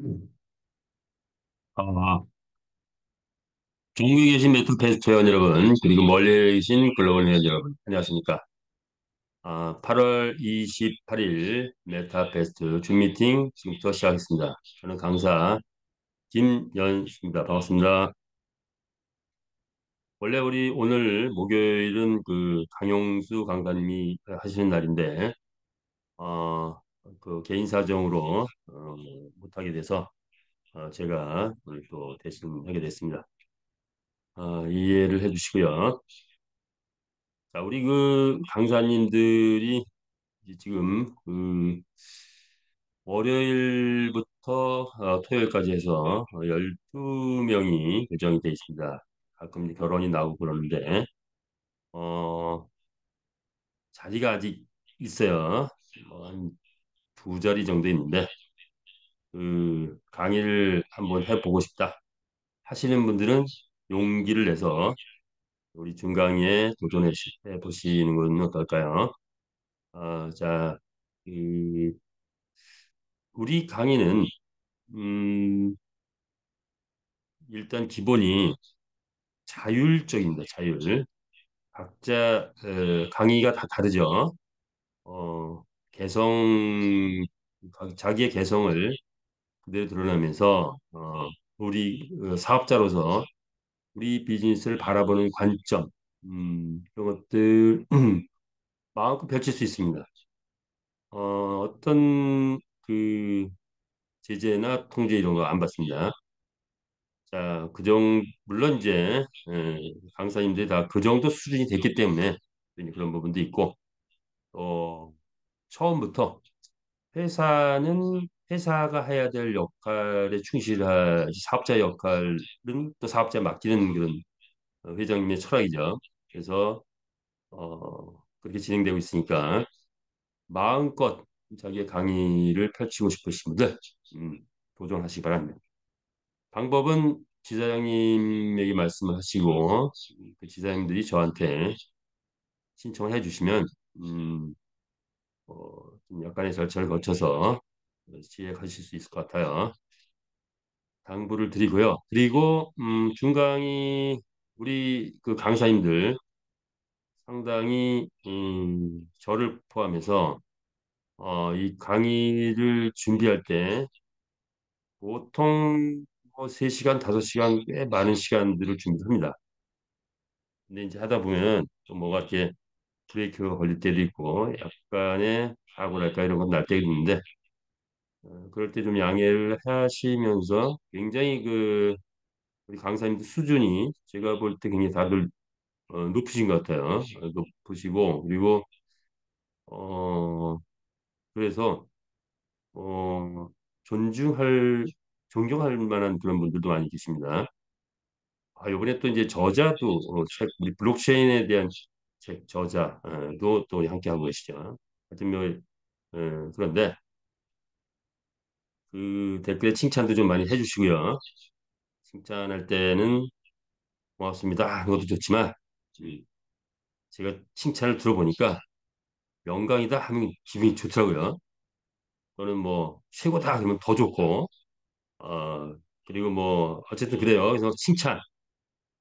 음. 아, 중국에 계신 메타페스트 회원 여러분, 그리고 멀리 계신 글로벌 회원 여러분, 안녕하십니까? 8월 28일 메타페스트 줌 미팅 지금부터 시작하겠습니다. 저는 강사 김연수입니다. 반갑습니다. 원래 우리 오늘 목요일은 그 강용수 강사님이 하시는 날인데, 어, 그 개인 사정으로 못하게 돼서 제가 오늘 또 대신하게 됐습니다. 이해를 해주시고요. 자, 우리 그 강사님들이 이제 지금 그 월요일부터 토요일까지 해서 12명이 배정이 되어 있습니다. 가끔 이제 결혼이 나오고 그러는데, 어, 자리가 아직 있어요. 뭐한두 자리 정도 있는데, 그 강의를 한번 해보고 싶다 하시는 분들은 용기를 내서 우리 준강의에 도전해 보시는 건 어떨까요? 자, 그 우리 강의는 음, 일단 기본이 자율적입니다. 자율. 각자 강의가 다 다르죠. 어, 개성 자기의 개성을 그대로 드러내면서 우리 사업자로서 우리 비즈니스를 바라보는 관점 이런 것들 마음껏 펼칠 수 있습니다. 어떤 그 제재나 통제 이런 거 안 받습니다. 자, 물론 이제 강사님들이 다 그 정도 수준이 됐기 때문에 그런 부분도 있고, 어, 처음부터 회사는 회사가 해야 될 역할에 충실하지 사업자 역할은 또 사업자에 맡기는 그런 회장님의 철학이죠. 그래서 그렇게 진행되고 있으니까 마음껏 자기의 강의를 펼치고 싶으신 분들 음, 도전하시기 바랍니다. 방법은 지사장님에게 말씀을 하시고 그 지사님들이 저한테 신청을 해주시면 음, 좀 약간의 절차를 거쳐서 진행하실 수 있을 것 같아요. 당부를 드리고요. 그리고 중강이 우리 그 강사님들 상당히 저를 포함해서 이 강의를 준비할 때 보통 뭐 3시간, 5시간 꽤 많은 시간들을 준비합니다. 근데 이제 하다 보면 또 뭐가 이렇게 브레이크가 걸릴 때도 있고 약간의 사고랄까 이런 건 날 때도 있는데 그럴 때 좀 양해를 하시면서 굉장히 그 우리 강사님들 수준이 제가 볼 때 굉장히 다들 높으신 것 같아요. 높으시고 그리고 어 그래서 어 존중할 존경할 만한 그런 분들도 많이 계십니다. 이번에 또 이제 저자도 책 우리 블록체인에 대한 책 저자도 또 함께 하고 계시죠. 하여튼 뭐 그런데 그 댓글에 칭찬도 좀 많이 해주시고요. 칭찬할 때는 고맙습니다. 그것도 좋지만 음, 제가 칭찬을 들어보니까 영광이다 하면 기분이 좋더라고요. 또는 뭐 최고다 그러면 더 좋고 어, 그리고 뭐 어쨌든 그래요. 그래서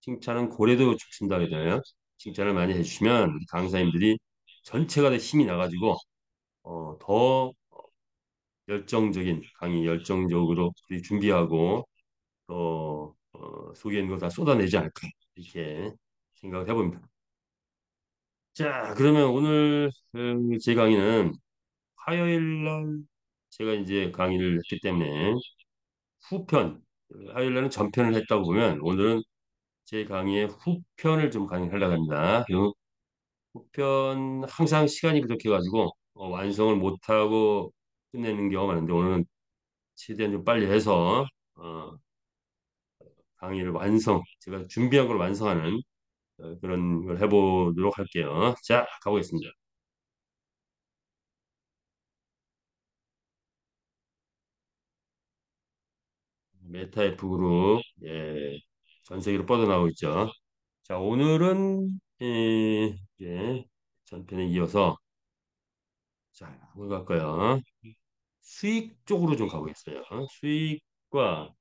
칭찬은 고래도 죽순다 그러잖아요. 칭찬을 많이 해주시면 우리 강사님들이 전체가 다 힘이 나가지고 더 열정적인 강의 열정적으로 우리 준비하고 또 속에 있는 거 다 쏟아내지 않을까 이렇게 생각을 해봅니다. 자, 그러면 오늘 제 강의는 화요일 날 제가 이제 강의를 했기 때문에 후편 화요일 날은 전편을 했다고 보면 오늘은 제 강의의 후편을 좀 강의하려고 합니다. 그 후편 항상 시간이 부족해가지고 완성을 못하고 끝내는 경우가 많은데 오늘은 최대한 좀 빨리 해서 강의를 제가 준비한 걸 완성하는 그런 걸 해보도록 할게요. 자, 가보겠습니다. 메타F 그룹, 예, 전 세계로 뻗어나오고 있죠. 자, 오늘은, 이제 전편에 이어서, 자, 한번 갈까요? 수익 쪽으로 좀 가고 있어요. 수익과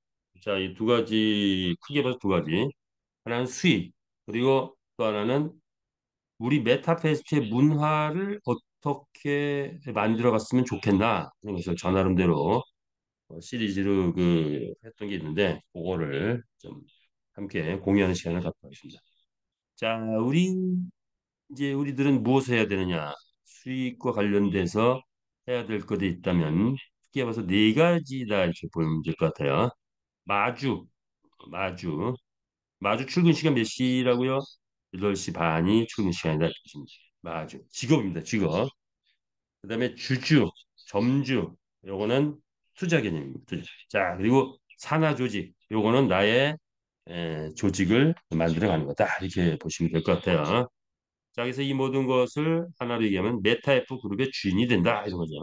자, 이 두 가지 크게 봐서 두 가지. 하나는 수익 그리고 또 하나는 우리 메타페스트의 문화를 어떻게 만들어 갔으면 좋겠나 하는 것을 저 나름대로 시리즈로 했던 게 있는데 그거를 좀 함께 공유하는 시간을 갖도록 하겠습니다. 자, 우리들은 무엇을 해야 되느냐? 수익과 관련돼서 해야 될 것이 있다면 크게 봐서 네 가지다 이렇게 보면 될 것 같아요. 마주, 마주, 마주 출근 시간 몇 시라고요? 8시 반이 출근 시간이다 이렇게 보시면 돼요. 마주, 직업입니다. 직업. 그다음에 주주, 점주, 요거는 투자 개념입니다. 투자. 자, 그리고 산하 조직, 요거는 나의 조직을 만들어 가는 거다. 이렇게 보시면 될 것 같아요. 자, 그래서 이 모든 것을 하나로 얘기하면 메타F 그룹의 주인이 된다. 이런 거죠.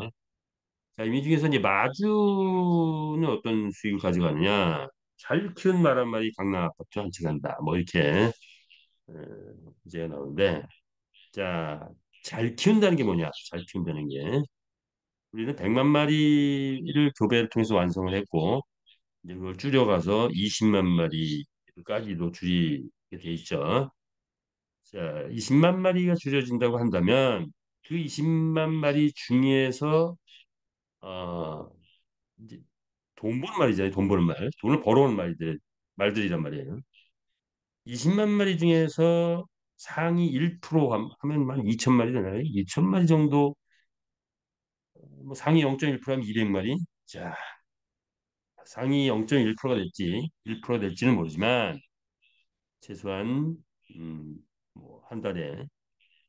자, 이 중에서 이제 마주는 어떤 수익을 가져가느냐. 잘 키운 말 한 마리 강남 아파트 한 채 간다. 뭐 이렇게 어, 이제 나오는데 자, 잘 키운다는 게 뭐냐? 잘 키운다는 게 우리는 100만 마리를 교배를 통해서 완성을 했고 이제 그걸 줄여가서 20만 마리까지도 줄이게 돼 있죠. 자, 20만 마리가 줄여진다고 한다면 그 20만 마리 중에서 어 이제 돈 버는 말이잖아요. 돈 버는 말. 돈을 벌어오는 말들이란 말이에요. 20만 마리 중에서 상위 1% 하면 한 2천 마리 되나요? 2천 마리 정도 뭐 상위 0.1%하면 200마리. 자, 상위 0.1%가 될지 1%가 될지는 모르지만 최소한 뭐한 달에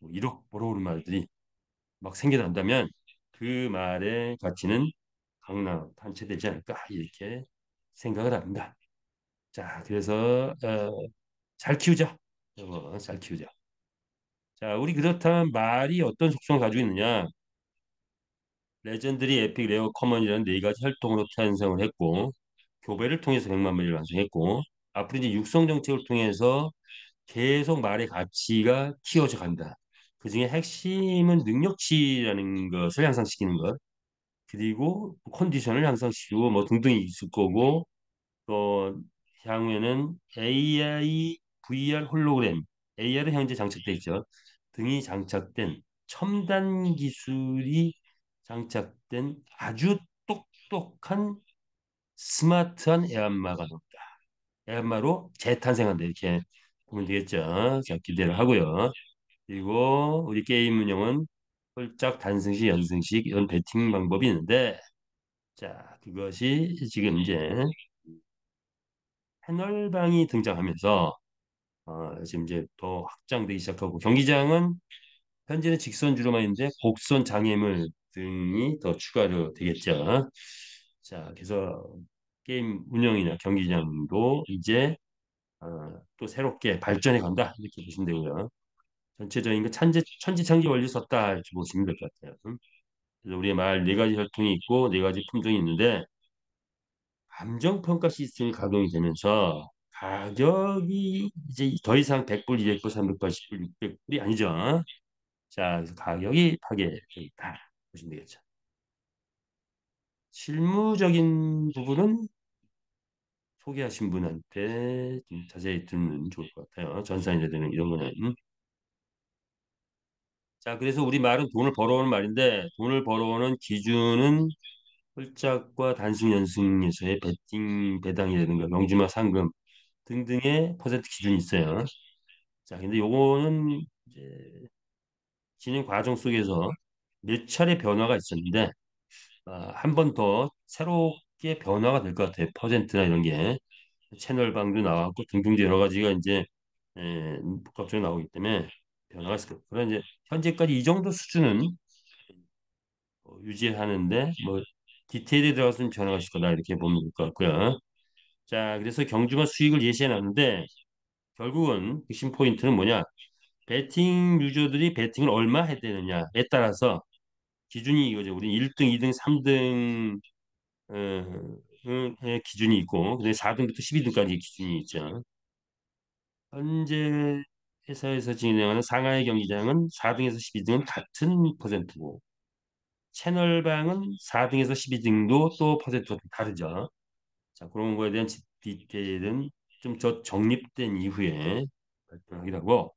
뭐 1억 벌어오는 말들이 막 생겨난다면 그 말의 가치는 강남 단체되지 않을까 이렇게 생각을 합니다. 자, 그래서 잘 키우자. 잘 키우자. 자, 우리 그렇다면 말이 어떤 속성을 가지고 있느냐? 레전드리, 에픽, 레어, 커먼이라는 네 가지 혈통으로 탄생을 했고 교배를 통해서 100만 마리를 완성했고 앞으로 이제 육성 정책을 통해서 계속 말의 가치가 키워져 간다. 그중에 핵심은 능력치라는 것을 향상시키는 것. 그리고 컨디션을 향상시키고 뭐 등등이 있을 거고 또 향후에는 AI, VR 홀로그램, AR은 현재 장착돼 있죠. 등이 장착된 첨단 기술이 장착된 아주 똑똑한 스마트한 애완마가 나옵니다. 애완마로 재탄생한다 이렇게 보면 되겠죠. 자, 기대를 하고요. 그리고 우리 게임 운영은 홀짝 단승식, 연승식 이런 배팅 방법이 있는데 자, 그것이 지금 이제 패널방이 등장하면서 지금 이제 더 확장되기 시작하고 경기장은 현재는 직선주로만 있는데 곡선 장애물 등이 더 추가로 되겠죠. 자, 그래서 게임 운영이나 경기장도 이제 또 새롭게 발전해 간다 이렇게 보시면 되고요. 전체적인 거 천지창조 원리 썼다 이렇게 보시면 될 것 같아요. 그래서 우리의 말 네 가지 혈통이 있고 네 가지 품종이 있는데 감정평가 시스템이 가동이 되면서 가격이 이제 더 이상 100불, 200불, 380불, 600불이 아니죠. 자, 그래서 가격이 파괴되어 있다. 보시면 되겠죠. 실무적인 부분은 소개하신 분한테 좀 자세히 듣는 좋을 것 같아요. 전산이라든지 이런 거는. 자, 그래서 우리 말은 돈을 벌어오는 말인데 돈을 벌어오는 기준은 홀짝과 단순 연승에서의 배팅 배당이라든가 명주마 상금 등등의 퍼센트 기준이 있어요. 자, 근데 요거는 이제 진행 과정 속에서 몇 차례 변화가 있었는데 한 번 더 새롭게 변화가 될 것 같아요. 퍼센트나 이런 게 채널방도 나왔고 등등 여러 가지가 이제 복합적으로 나오기 때문에 변화가 있을 거예요. 그러나 이제 현재까지 이 정도 수준은 유지하는데 뭐 디테일에 들어가서는 변화가 있을 거다 이렇게 보면 될 것 같고요. 자, 그래서 경주가 수익을 예시해 놨는데 결국은 핵심 포인트는 뭐냐? 배팅 유저들이 배팅을 얼마 해야 되느냐에 따라서 기준이 이거죠. 우리 1등, 2등, 3등 의 기준이 있고 그다음에 4등부터 12등까지 기준이 있죠. 현재 회사에서 진행하는 상하이 경기장은 4등에서 12등은 같은 퍼센트고 채널방은 4등에서 12등도 또 퍼센트가 좀 다르죠. 자, 그런 거에 대한 디테일은 좀 더 정립된 이후에 발표하기로 하고,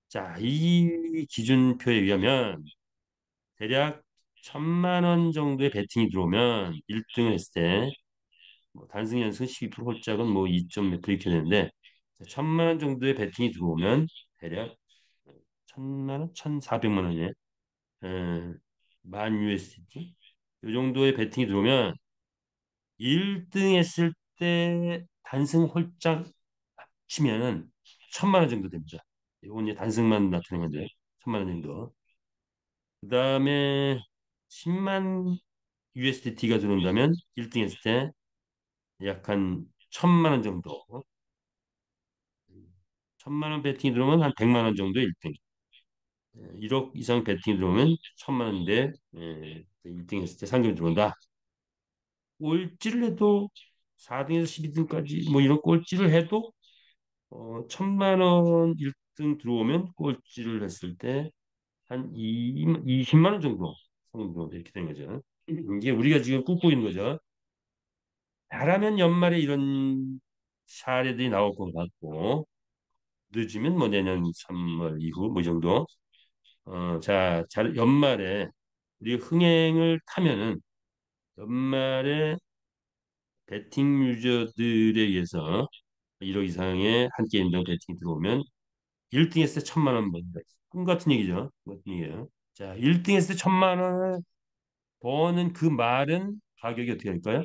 자, 이 기준표에 의하면 대략 1,000만 원 정도의 베팅이 들어오면 1등을 했을 때, 뭐 단승 연승 12% 홀짝은 뭐 2점 몇 프로 이렇게 되는데, 1,000만 원 정도의 베팅이 들어오면 대략 1,000만 원, 1,400만 원이네. 만 USDT 이 정도의 베팅이 들어오면 1등 했을 때 단승 홀짝 치면은 1,000만 원 정도 됩니다. 이건 이제 단승만 나타낸 건데 1,000만 원 정도. 그 다음에 10만 USDT가 들어온다면 1등 했을 때 약 한 1,000만 원 정도. 1,000만 원 베팅이 들어오면 한 100만 원 정도 1등. 1억 이상 베팅이 들어오면 1,000만 원인데 1등 했을 때 상금이 들어온다. 꼴찌를 해도 4등에서 12등까지 뭐 이런 꼴찌를 해도 1,000만 원 1등 들어오면 꼴찌를 했을 때 한 20만 원 정도 상금 정도 이렇게 되는 거죠. 이게 우리가 지금 꿈꾸고 있는 거죠. 잘하면 연말에 이런 사례들이 나올 것 같고 늦으면 뭐 내년 3월 이후 뭐 이 정도. 자, 연말에 우리 흥행을 타면은 연말에 베팅 유저들에 의해서 1억 이상의 한 게임당 베팅이 들어오면 1등 했을 때 1,000만 원 번다. 꿈 같은 얘기죠. 꿈 같은 얘기예요. 자, 1등 했을 때 1,000만 원을 버는 그 말은 가격이 어떻게 될까요?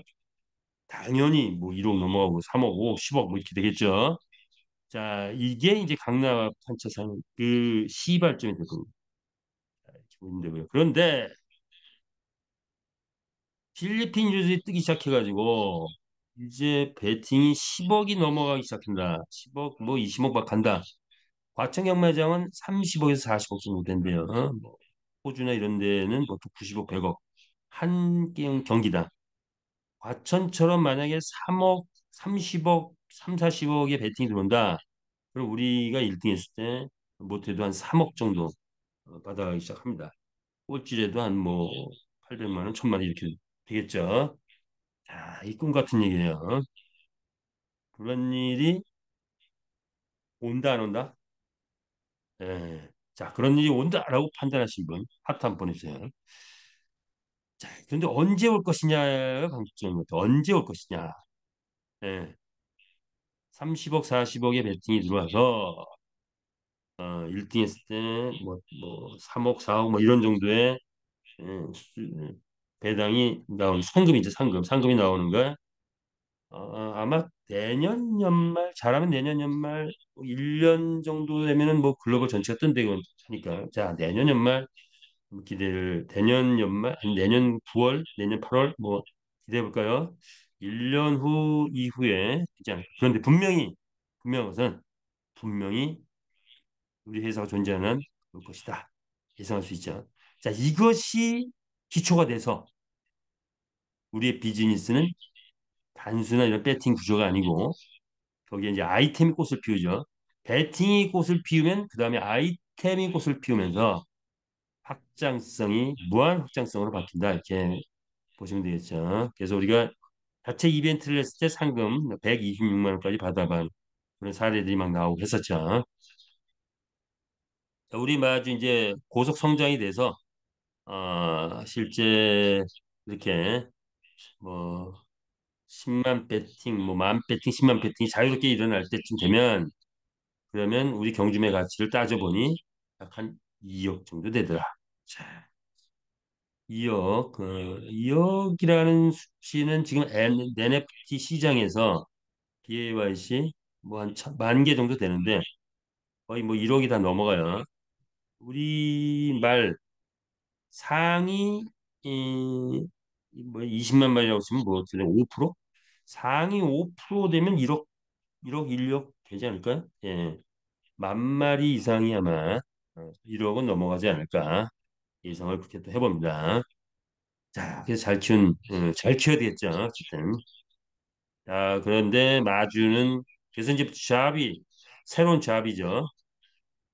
당연히 뭐 1억 넘어가고 3억, 5억, 10억 뭐 이렇게 되겠죠. 자, 이게 이제 강남 판차상 그 시발점이 될 겁니다. 이렇게 보면 되고요. 그런데 필리핀 유저들이 뜨기 시작해가지고 이제 베팅이 10억이 넘어가기 시작한다. 10억 뭐 20억 막 간다. 과천 경매장은 30억에서 40억 정도 된대요. 뭐 호주나 이런 데는 보통 90억, 100억 한 게임 경기당. 과천처럼 만약에 3억, 30억, 3, 40억의 베팅이 들어온다. 그럼 우리가 1등 했을 때 못해도 한 3억 정도 받아가기 시작합니다. 꼴찌라도 한 뭐 800만 원, 1,000만 원 이렇게 되겠죠. 자, 이 꿈 같은 얘기예요. 그런 일이 온다 안 온다? 예. 자, 그런 일이 온다라고 판단하신 분 하트 한 번 보내주세요. 자, 그런데 언제 올 것이냐가 방점부터 언제 올 것이냐. 예. 30억, 40억의 베팅이 들어와서 1등 했을 때 뭐 3억, 4억 뭐 이런 정도의 예, 배당이 나오는 상금이죠, 상금. 상금이 나오는 거 아마 내년 연말 잘하면 내년 연말 1년 정도 되면은 뭐 글로벌 전체가 뜬다고 하니까 자 내년 연말 기대를 내년 연말 아니 내년 9월 내년 8월 뭐 기대해 볼까요? 1년 후 이후에 되지 않을까. 그런데 분명한 것은 분명히 우리 회사가 존재하는 그 것이다. 예상할 수 있죠. 자 이것이 기초가 돼서 우리의 비즈니스는 단순한 이런 배팅 구조가 아니고 거기에 이제 아이템이 꽃을 피우죠. 배팅이 꽃을 피우면 그 다음에 아이템이 꽃을 피우면서 확장성이 무한 확장성으로 바뀐다 이렇게 보시면 되겠죠. 그래서 우리가 자체 이벤트를 했을 때 상금 126만 원까지 받아본 그런 사례들이 막 나오고 했었죠. 자, 우리 마주 이제 고속 성장이 돼서 실제 이렇게 뭐 10만 배팅, 뭐 만 배팅, 10만 배팅이 자유롭게 일어날 때쯤 되면 그러면 우리 경주매 가치를 따져보니 약 한 2억 정도 되더라. 자, 2억, 2억이라는 수치는 지금 NFT 시장에서 BAYC 뭐 한 만 개 정도 되는데 거의 뭐 1억이 다 넘어가요. 우리 말 상위 뭐 20만 마리라고 치면 뭐 어떻게 5%? 상위 5% 되면 1억 1억 되지 않을까요? 예. 만 마리 이상이 아마 1억은 넘어가지 않을까 예상을 그렇게 또 해봅니다. 자, 그래서 잘 키워야 되겠죠. 어쨌든. 자, 그런데 마주는 그래서 이제 새로운 잡이죠.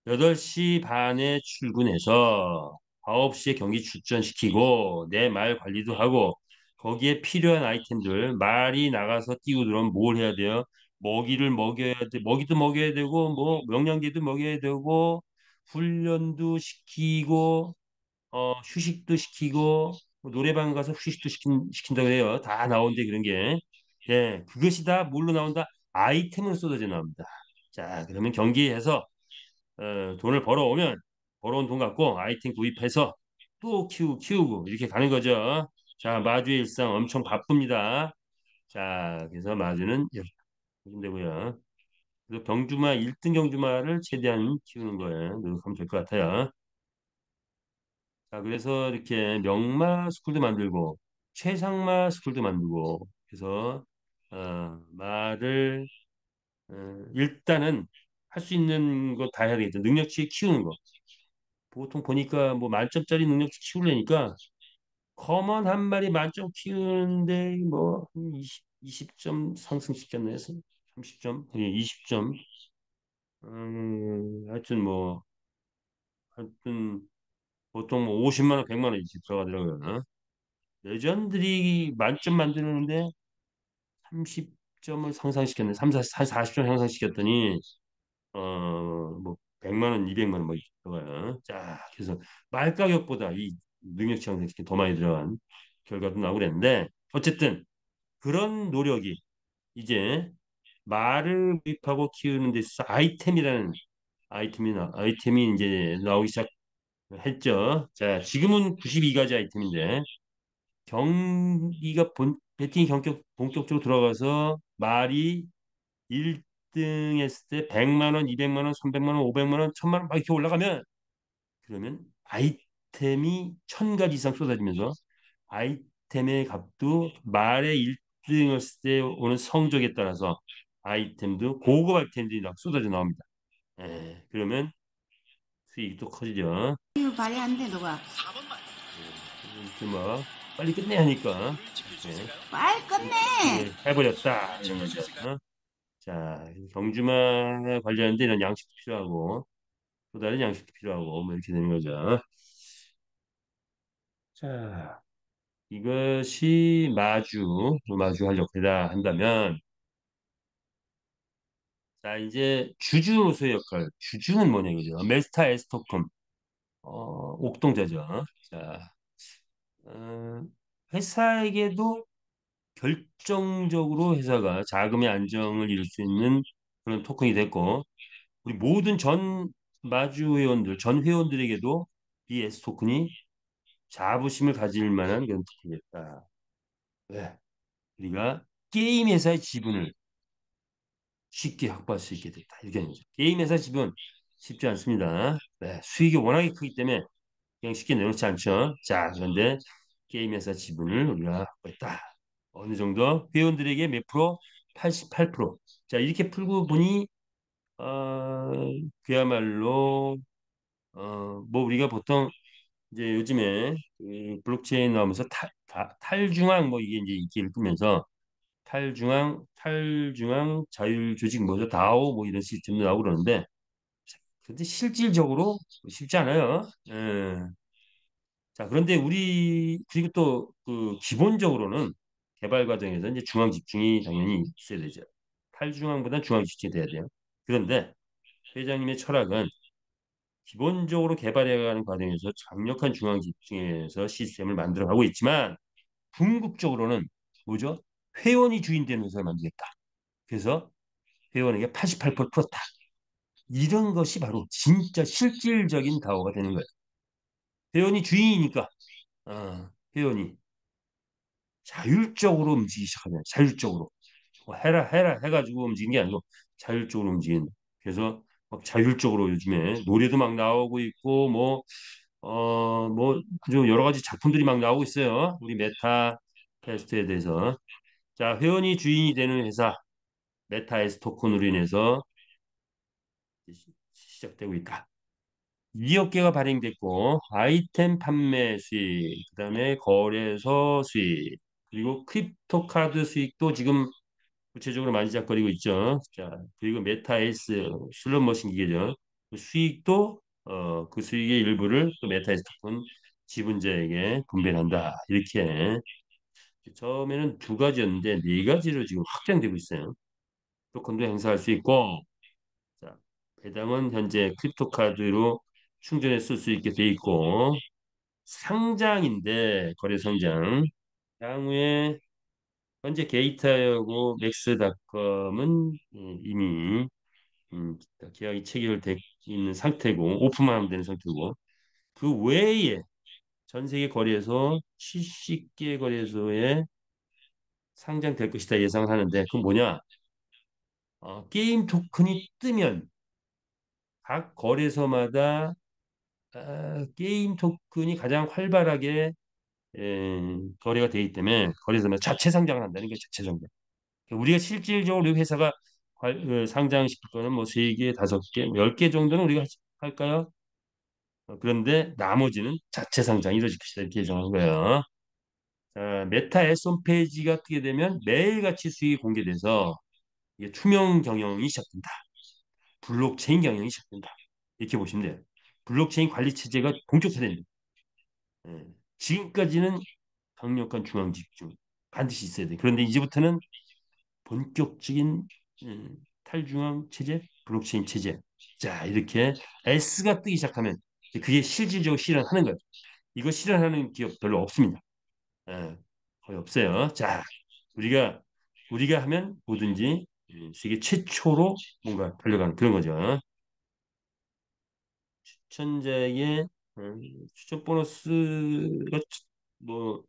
8시 반에 출근해서 9시에 경기 출전시키고 내 말 관리도 하고 거기에 필요한 아이템들 말이 나가서 뛰고 들어오면 뭘 해야 돼요? 먹이를 먹여야 돼. 먹이도 먹여야 되고 뭐 영양제도 먹여야 되고 훈련도 시키고 휴식도 시키고 뭐 노래방 가서 휴식도 시킨다고 해요. 다 나오는데 그런 게. 예, 그것이 다 뭘로 나온다? 아이템으로 쏟아져 나옵니다. 자, 그러면 경기에서 돈을 벌어오면 벌어온 돈 갖고 아이템 구입해서 또 키우고 이렇게 가는 거죠. 자, 마주의 일상 엄청 바쁩니다. 자, 그래서 마주는 이렇게 보시면 되고요. 그래서 경주마 1등 경주마를 최대한 키우는 거에 노력하면 될 것 같아요. 자, 그래서 이렇게 명마 스쿨도 만들고 최상마 스쿨도 만들고 그래서 말을 일단은 할 수 있는 거 다 해야 되겠죠. 능력치 키우는 거. 보통 보니까 뭐 만점짜리 능력치 키우려니까 거먼 한 마리 만점 키우는데 뭐 20점 상승시켰네. 30점, 20점. 하여튼 보통 뭐 50만 원, 100만 원 이렇게 들어가더라고요. 레전드리 만점 만드는데 30점을 상상시켰네. 40점 향상시켰더니 뭐 100만 원, 200만 원 뭐 이렇게 들어가요. 자, 그래서 말 가격보다 이 능력치 상승시킨 더 많이 들어간 결과도 나오고 그랬는데 어쨌든 그런 노력이 이제 말을 구입하고 키우는 데 있어서 아이템이 이제 나오기 시작했죠. 자, 지금은 92가지 아이템인데 배팅이 본격적으로 들어가서 말이 1등 했을 때 100만 원, 200만 원, 300만 원, 500만 원, 1000만 원 막 이렇게 올라가면 그러면 아이템이 1000가지 이상 쏟아지면서 아이템의 값도 말의 1등 했을 때 오는 성적에 따라서 아이템도 고급 아이템들이 막 쏟아져 나옵니다. 그러면 수익도 커지죠. 이거 발이 안 돼, 누가. 이렇게 막 빨리 끝내야 하니까 이렇게 빨리 끝내! 해버렸다 이런 거죠. 자, 경주마 관리하는데 이런 양식도 필요하고 또 다른 양식도 필요하고 뭐 이렇게 되는 거죠. 자, 이것이 마주 하려고 한다면 자, 이제 주주로서의 역할. 주주는 뭐냐 이거죠. 메스타 에스토컴 옥동자죠. 자, 어, 회사에게도 결정적으로 회사가 자금의 안정을 이룰 수 있는 그런 토큰이 됐고 우리 모든 전 마주 회원들, 전 회원들에게도 이 S 토큰이 자부심을 가질 만한 그런 토큰이었다. 왜? 우리가 게임 회사의 지분을 쉽게 확보할 수 있게 됐다. 이렇게 하는 거죠. 게임 회사 지분 쉽지 않습니다. 네, 수익이 워낙에 크기 때문에 그냥 쉽게 내놓지 않죠. 자, 그런데 게임 회사 지분을 우리가 확보했다. 어느 정도 회원들에게 몇 프로? 88%. 자, 이렇게 풀고 보니 어, 그야말로 뭐 우리가 보통 이제 요즘에 그 블록체인 나오면서 탈중앙 뭐 이게 이제 인기를 끄면서 탈중앙 자율 조직 뭐죠 다오 뭐 이런 시스템도 나오고 그러는데 근데 실질적으로 쉽지 않아요. 자 그런데 우리 그리고 또 그 기본적으로는 개발 과정에서 이제 중앙 집중이 당연히 있어야 되죠. 탈중앙보다 중앙 집중이 돼야 돼요. 그런데 회장님의 철학은 기본적으로 개발해가는 과정에서 강력한 중앙 집중에서 시스템을 만들어가고 있지만 궁극적으로는 뭐죠? 회원이 주인 되는 회사를 만들겠다. 그래서 회원에게 88% 풀었다. 이런 것이 바로 진짜 실질적인 다오가 되는 거예요. 회원이 주인이니까 회원이 자율적으로 움직이기 시작하면 자율적으로 뭐 해라 해가지고 움직이는 게 아니고 자율적으로 움직이는. 그래서 막 자율적으로 요즘에 노래도 막 나오고 있고 뭐 아주 여러 가지 작품들이 막 나오고 있어요. 우리 메타 퀘스트에 대해서. 자, 회원이 주인이 되는 회사 메타에스 토큰으로 인해서 시작되고 있다. 2억 개가 발행됐고 아이템 판매 수익, 그다음에 거래소 수익, 그리고 크립토 카드 수익도 지금 구체적으로 많이 시작거리고 있죠. 자, 그리고 메타에이스 슬롯머신 기계죠. 그 수익도 그 수익의 일부를 또 메타에스토큰 지분자에게 분배한다. 이렇게 처음에는 두 가지였는데 네 가지로 지금 확장되고 있어요. 토큰도 행사할 수 있고, 자, 배당은 현재 크립토 카드로 충전해 쓸 수 있게 돼 있고, 상장인데 거래 상장. 향후에 현재 게이트하고 맥스닷컴은 이미 계약이 체결돼 있는 상태고 오픈만 하면 되는 상태고 그 외에 전 세계 거래소 70개 거래소에 상장될 것이다 예상을 하는데 그건 뭐냐? 게임 토큰이 뜨면 각 거래소마다 게임 토큰이 가장 활발하게 거래가 되기 때문에 거래소마다 자체 상장을 한다는 게 자체 상장. 우리가 실질적으로 우리 회사가 상장시킬 거는 뭐 3개, 5개, 10개 정도는 우리가 할까요? 그런데 나머지는 자체 상장이 이루어질 것이다 이렇게 예상한 거예요. 메타 S 홈페이지가 뜨게 되면 매일같이 수익이 공개돼서 이게 투명 경영이 시작된다. 블록체인 경영이 시작된다. 이렇게 보시면 돼요. 블록체인 관리 체제가 본격화된다. 예. 지금까지는 강력한 중앙 집중 반드시 있어야 돼. 그런데 이제부터는 본격적인 탈중앙 체제, 블록체인 체제. 자, 이렇게 S가 뜨기 시작하면 그게 실질적으로 실현하는 거예요. 이거 실현하는 기업 별로 없습니다. 예, 거의 없어요. 자, 우리가 우리가 하면 뭐든지 세계 최초로 뭔가 달려가는 그런 거죠. 추천자에게 추천 보너스가 뭐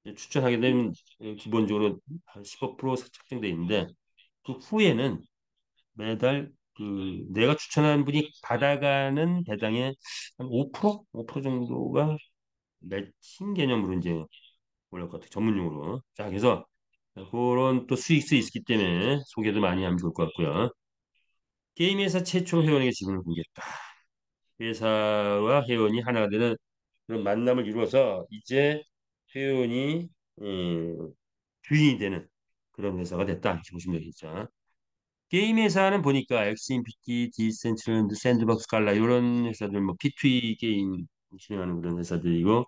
추천하게 되면 기본적으로 한 15% 책정돼 있는데 그 후에는 매달 그 내가 추천한 분이 받아가는 배당의 한 5%? 5% 정도가 매칭 개념으로 이제 올릴 것 같아요. 전문용어로. 자, 그래서 그런 또 수익이 있기 때문에 소개도 많이 하면 좋을 것 같고요. 게임 회사 최초 회원에게 지분을 공개했다. 회사와 회원이 하나가 되는 그런 만남을 이루어서 이제 회원이 주인이 되는 그런 회사가 됐다. 이렇게 보시면 되겠죠. 게임 회사는 보니까 엑스인피티, 디센트럴랜드, 샌드박스, 갈라 이런 회사들 뭐 P2E 게임 진행하는 그런 회사들이고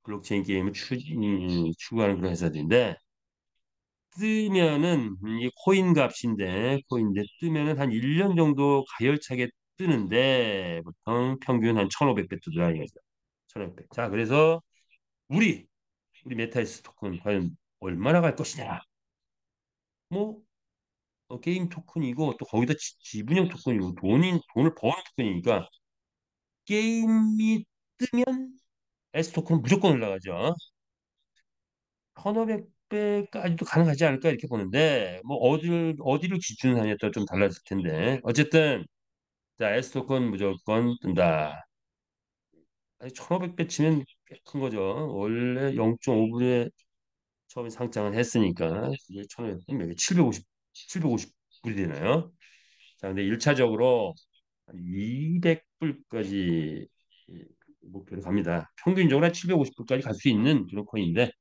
블록체인 게임을 추구하는 그런 회사들인데 뜨면은 이게 코인 값인데 코인인데 뜨면은 한 1년 정도 가열차게 뜨는데 보통 평균 한 1,500배 뜨더라 이거죠. 1,500배. 자, 그래서 우리 메타에스 토큰 과연 얼마나 갈 것이냐? 뭐 게임 토큰이고 또 거기다 지분형 토큰이고 돈을 버는 토큰이니까 게임이 뜨면 S 토큰은 무조건 올라가죠. 1,500배까지도 가능하지 않을까 이렇게 보는데 뭐 어디를 기준으로 하냐에 따라 좀 달라질 텐데 어쨌든 자 S 토큰 무조건 뜬다. 아니 1,500배 치면 꽤 큰 거죠. 원래 0.5불에 처음에 상장을 했으니까 이게 1,500배 750불이 되나요? 자 근데 1차적으로 200불까지 목표로 갑니다. 평균적으로 한 750불까지 갈 수 있는 그런 코인인데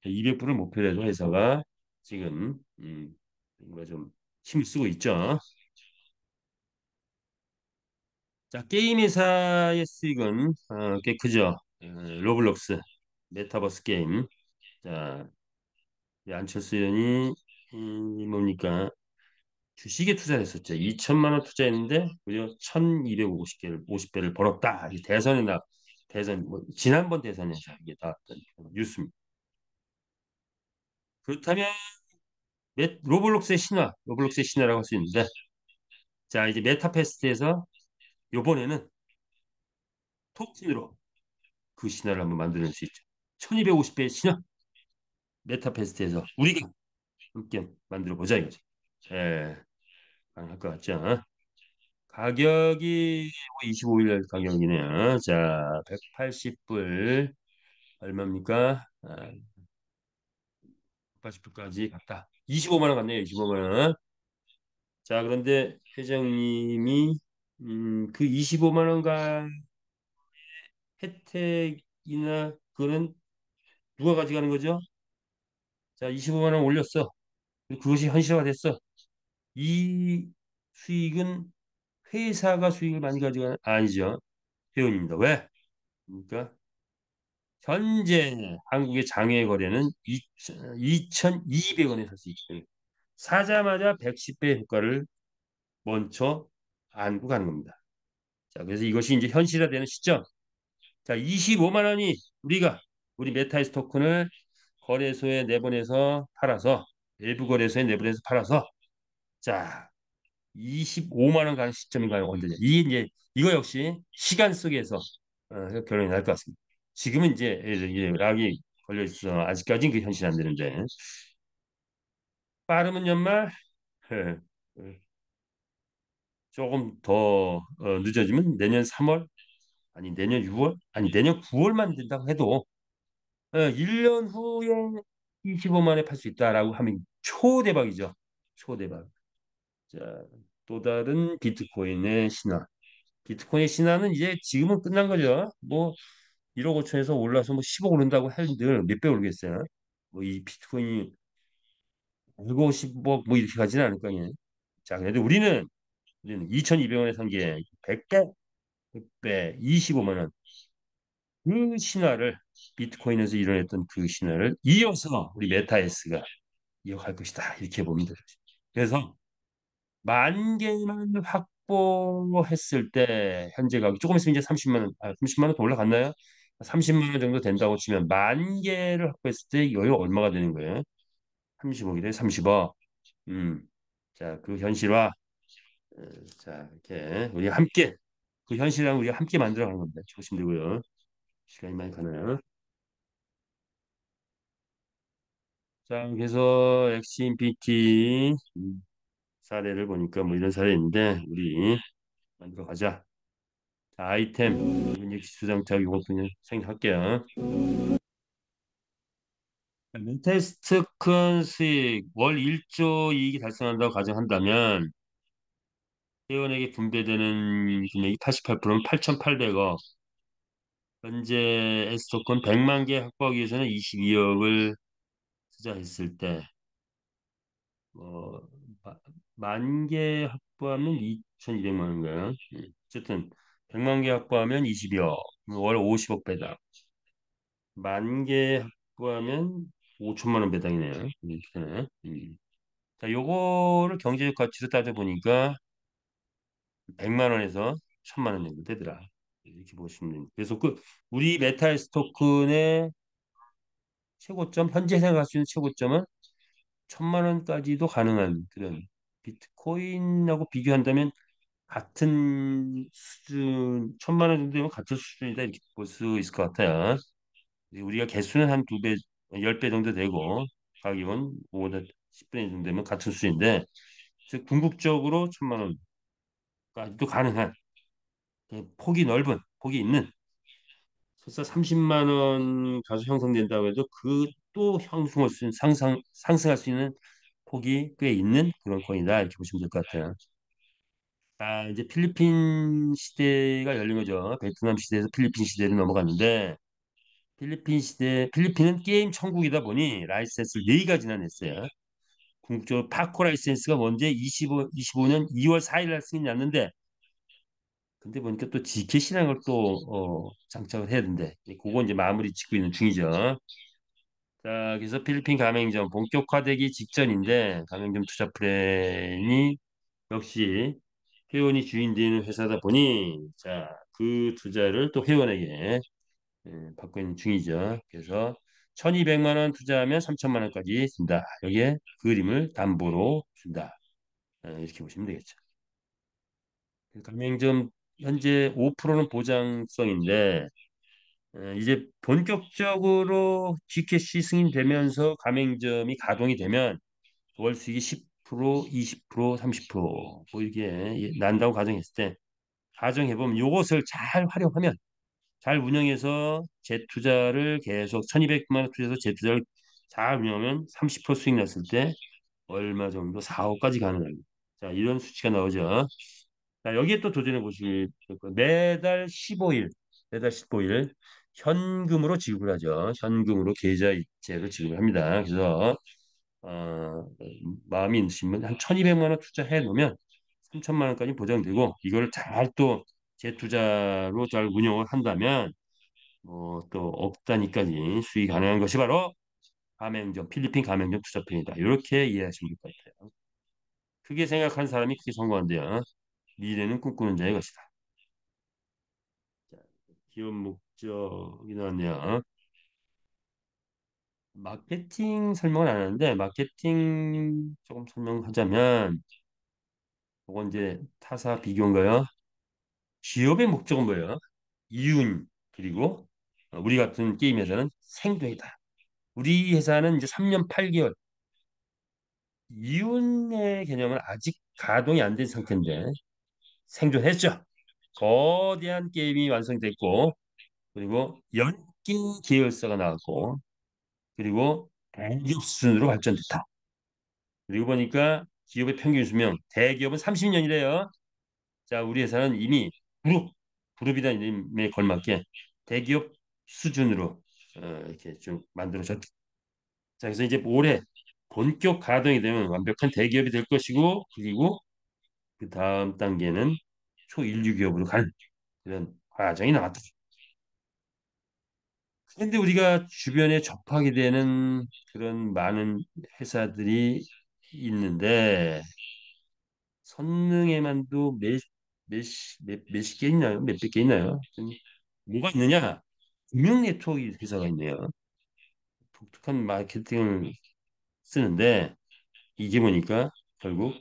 200불을 목표로 해서 회사가 지금 뭔가 좀 힘을 쓰고 있죠. 자, 게임 회사의 수익은 꽤 크죠. 로블록스, 메타버스 게임. 자, 이 안철수 의원이 뭡니까? 주식에 투자를 했었죠. 2천만 원 투자했는데 무려 1,250개를 50배를 벌었다. 이 대선 뭐 지난번 대선에서 이게 나왔던 뉴스입니다. 그렇다면 로블록스의 신화라고 할 수 있는데 자, 이제 메타페스트에서 요번에는 토큰으로 그 신화를 한번 만들어낼 수 있죠. 1250배의 신화 메타페스트에서 우리가 함께 만들어 보자 이거죠. 예, 가능할 것 같죠. 가격이 25일 가격이네요. 자, 180불 얼마입니까? 180불까지 갔다. 25만 원 갔네요. 25만 원. 자, 그런데 회장님이 그 25만 원가 혜택이나 그거는 누가 가져가는 거죠? 자, 25만 원 올렸어. 그것이 현실화가 됐어. 이 수익은 회사가 수익을 많이 가져가는 아니죠. 회원입니다. 왜? 그러니까 현재 한국의 장외 거래는 2,200원에 살 수 있기 때문에 사자마자 110배 효과를 먼저 안고 가는 겁니다. 자, 그래서 이것이 이제 현실화되는 시점. 자, 25만 원이 우리 메타이스 토큰을 거래소에 내보내서 팔아서 일부 거래소에 내보내서 팔아서 자, 25만 원 가는 시점인가요? 언제냐? 이 이제 이거 역시 시간 속에서 결론이 날 것 같습니다. 지금은 이제 락이 걸려 있어 아직까지는 그 현실이 안 되는데 빠르면 연말 예, 예, 조금 더 늦어지면 내년 3월 아니 내년 6월 아니 내년 9월만 된다고 해도 1년 후에 25만에 팔 수 있다라고 하면 초대박이죠. 초대박. 자, 또 다른 비트코인의 신화. 비트코인 신화는 이제 지금은 끝난 거죠. 뭐 1억 5천에서 올라서 뭐 10억 오른다고 한들 몇 배 오르겠어요. 뭐 이 비트코인이 1억 10억 뭐 이렇게 가지는 않을 거 아니에요. 자, 그래도 우리는 2,200원에 산 게 100배, 100배, 25만 원. 그 신화를 비트코인에서 일어났던 그 신화를 이어서 우리 메타에스가 이어갈 것이다. 이렇게 보면 되죠. 그래서 만 개만 확보했을 때 현재 가격 조금 있으면 이제 30만 원, 30만 원 더 올라갔나요? 30만 원 정도 된다고 치면 만 개를 확보했을 때 여유 얼마가 되는 거예요? 35개 대 30억. 음. 자, 그 현실화 자, 이렇게 우리 함께 그 현실을 우리가 함께 만들어가는 겁니다. 조심되고요. 시간이 많이 가나요? 자, 그래서 엑스임피티 사례를 보니까 뭐 이런 사례 있는데 우리 만들어 가자. 자, 아이템 이건 기술장착 이것도 그냥 생략할게요. 멘테스트 큰 수익 월 1조 이익이 달성한다고 가정한다면 회원에게 분배되는 금액이 88%면 8,800억. 현재 S토큰 100만 개 확보하기 위해서는 22억을 투자했을 때 어, 만 개 확보하면 2,200만 원인가요? 어쨌든 100만 개 확보하면 22억, 월 50억 배당. 만 개 확보하면 5천만 원 배당이네요. 이렇게 되네. 자, 요거를 경제적 가치로 따져보니까 100만 원에서 1,000만 원 정도 되더라. 이렇게 보시면 됩니다. 그래서 그 우리 메탈 스토큰의 최고점, 현재 생각할 수 있는 최고점은 1,000만 원까지도 가능한 그런 비트코인하고 비교한다면 같은 수준, 1,000만 원 정도 되면 같은 수준이다 이렇게 볼 수 있을 것 같아요. 우리가 개수는 한 두 배, 10배 정도 되고 가격은 5보다 10배 정도 되면 같은 수준인데 즉 궁극적으로 1,000만 원까지도 가능한 폭이 넓은 폭이 있는 설사 30만 원 가수 형성된다고 해도 그 또 형성할 수 있는 상승할 수 있는 폭이 꽤 있는 그런 코인이다 이렇게 보시면 될 것 같아요. 아, 이제 필리핀 시대가 열린 거죠. 베트남 시대에서 필리핀 시대로 넘어갔는데 필리핀은 게임 천국이다 보니 라이센스를 네 가지나 냈어요. 궁극적으로 파코 라이센스가 먼저 25년 2월 4일 날 승인이 났는데 근데 보니까 또 지켓이라는 걸 또 장착을 해야 된대. 그거 이제 마무리 짓고 있는 중이죠. 자, 그래서 필리핀 가맹점 본격화되기 직전인데 가맹점 투자 플랜이 역시 회원이 주인 되는 회사다 보니 자, 그 투자를 또 회원에게 받고 있는 중이죠. 그래서 1,200만 원 투자하면 3천만 원까지 준다. 여기에 그림을 담보로 준다. 이렇게 보시면 되겠죠. 가맹점 현재 5%는 보장성인데 이제 본격적으로 G캐시 승인되면서 가맹점이 가동이 되면 월 수익이 10%, 20%, 30%뭐 이게 난다고 가정했을 때 가정해보면 이것을 잘 활용하면 잘 운영해서 재투자를 계속 1,200만 원 투자해서 재투자를 잘 운영하면 30% 수익 났을 때 얼마 정도 4억까지 가능합니다. 자, 이런 수치가 나오죠. 자, 여기에 또 도전해 보실 거예요. 매달 15일 현금으로 지급을 하죠. 현금으로 계좌이체로 지급을 합니다. 그래서 마음이 있으시면 한 1,200만 원 투자해 놓으면 3천만 원까지 보장되고 이거를 잘 또 재투자로 잘 운영을 한다면 뭐 또 억 단위까지 수익이 가능한 것이 바로 가맹점, 필리핀 가맹점 투자편이다. 이렇게 이해하시면 될 것 같아요. 크게 생각한 사람이 크게 성공한대요. 미래는 꿈꾸는 자의 것이다. 자, 기업 목적이 나왔네요. 마케팅 설명을 안 하는데 마케팅 조금 설명하자면 그건 이제 타사 비교인가요? 기업의 목적은 뭐예요? 이윤 그리고 우리 같은 게임 회사는 생존이다. 우리 회사는 이제 3년 8개월 이윤의 개념은 아직 가동이 안 된 상태인데 생존했죠. 거대한 게임이 완성됐고 그리고 연계 계열사가 나왔고 그리고 대기업 수준으로 발전됐다. 그리고 보니까 기업의 평균 수명 대기업은 30년이래요. 자, 우리 회사는 이미 그룹이라는 이름에 걸맞게 대기업 수준으로 이렇게 좀 만들어졌다. 자, 그래서 이제 올해 본격 가동이 되면 완벽한 대기업이 될 것이고 그리고 그 다음 단계는 초인류 기업으로 가는 그런 과정이 나왔다. 그런데 우리가 주변에 접하게 되는 그런 많은 회사들이 있는데 선능에만도 몇십 개 있나요? 몇백 개 있나요? 뭐가 있느냐? 금융 네트워크 회사가 있네요. 독특한 마케팅을 쓰는데 이게 보니까 결국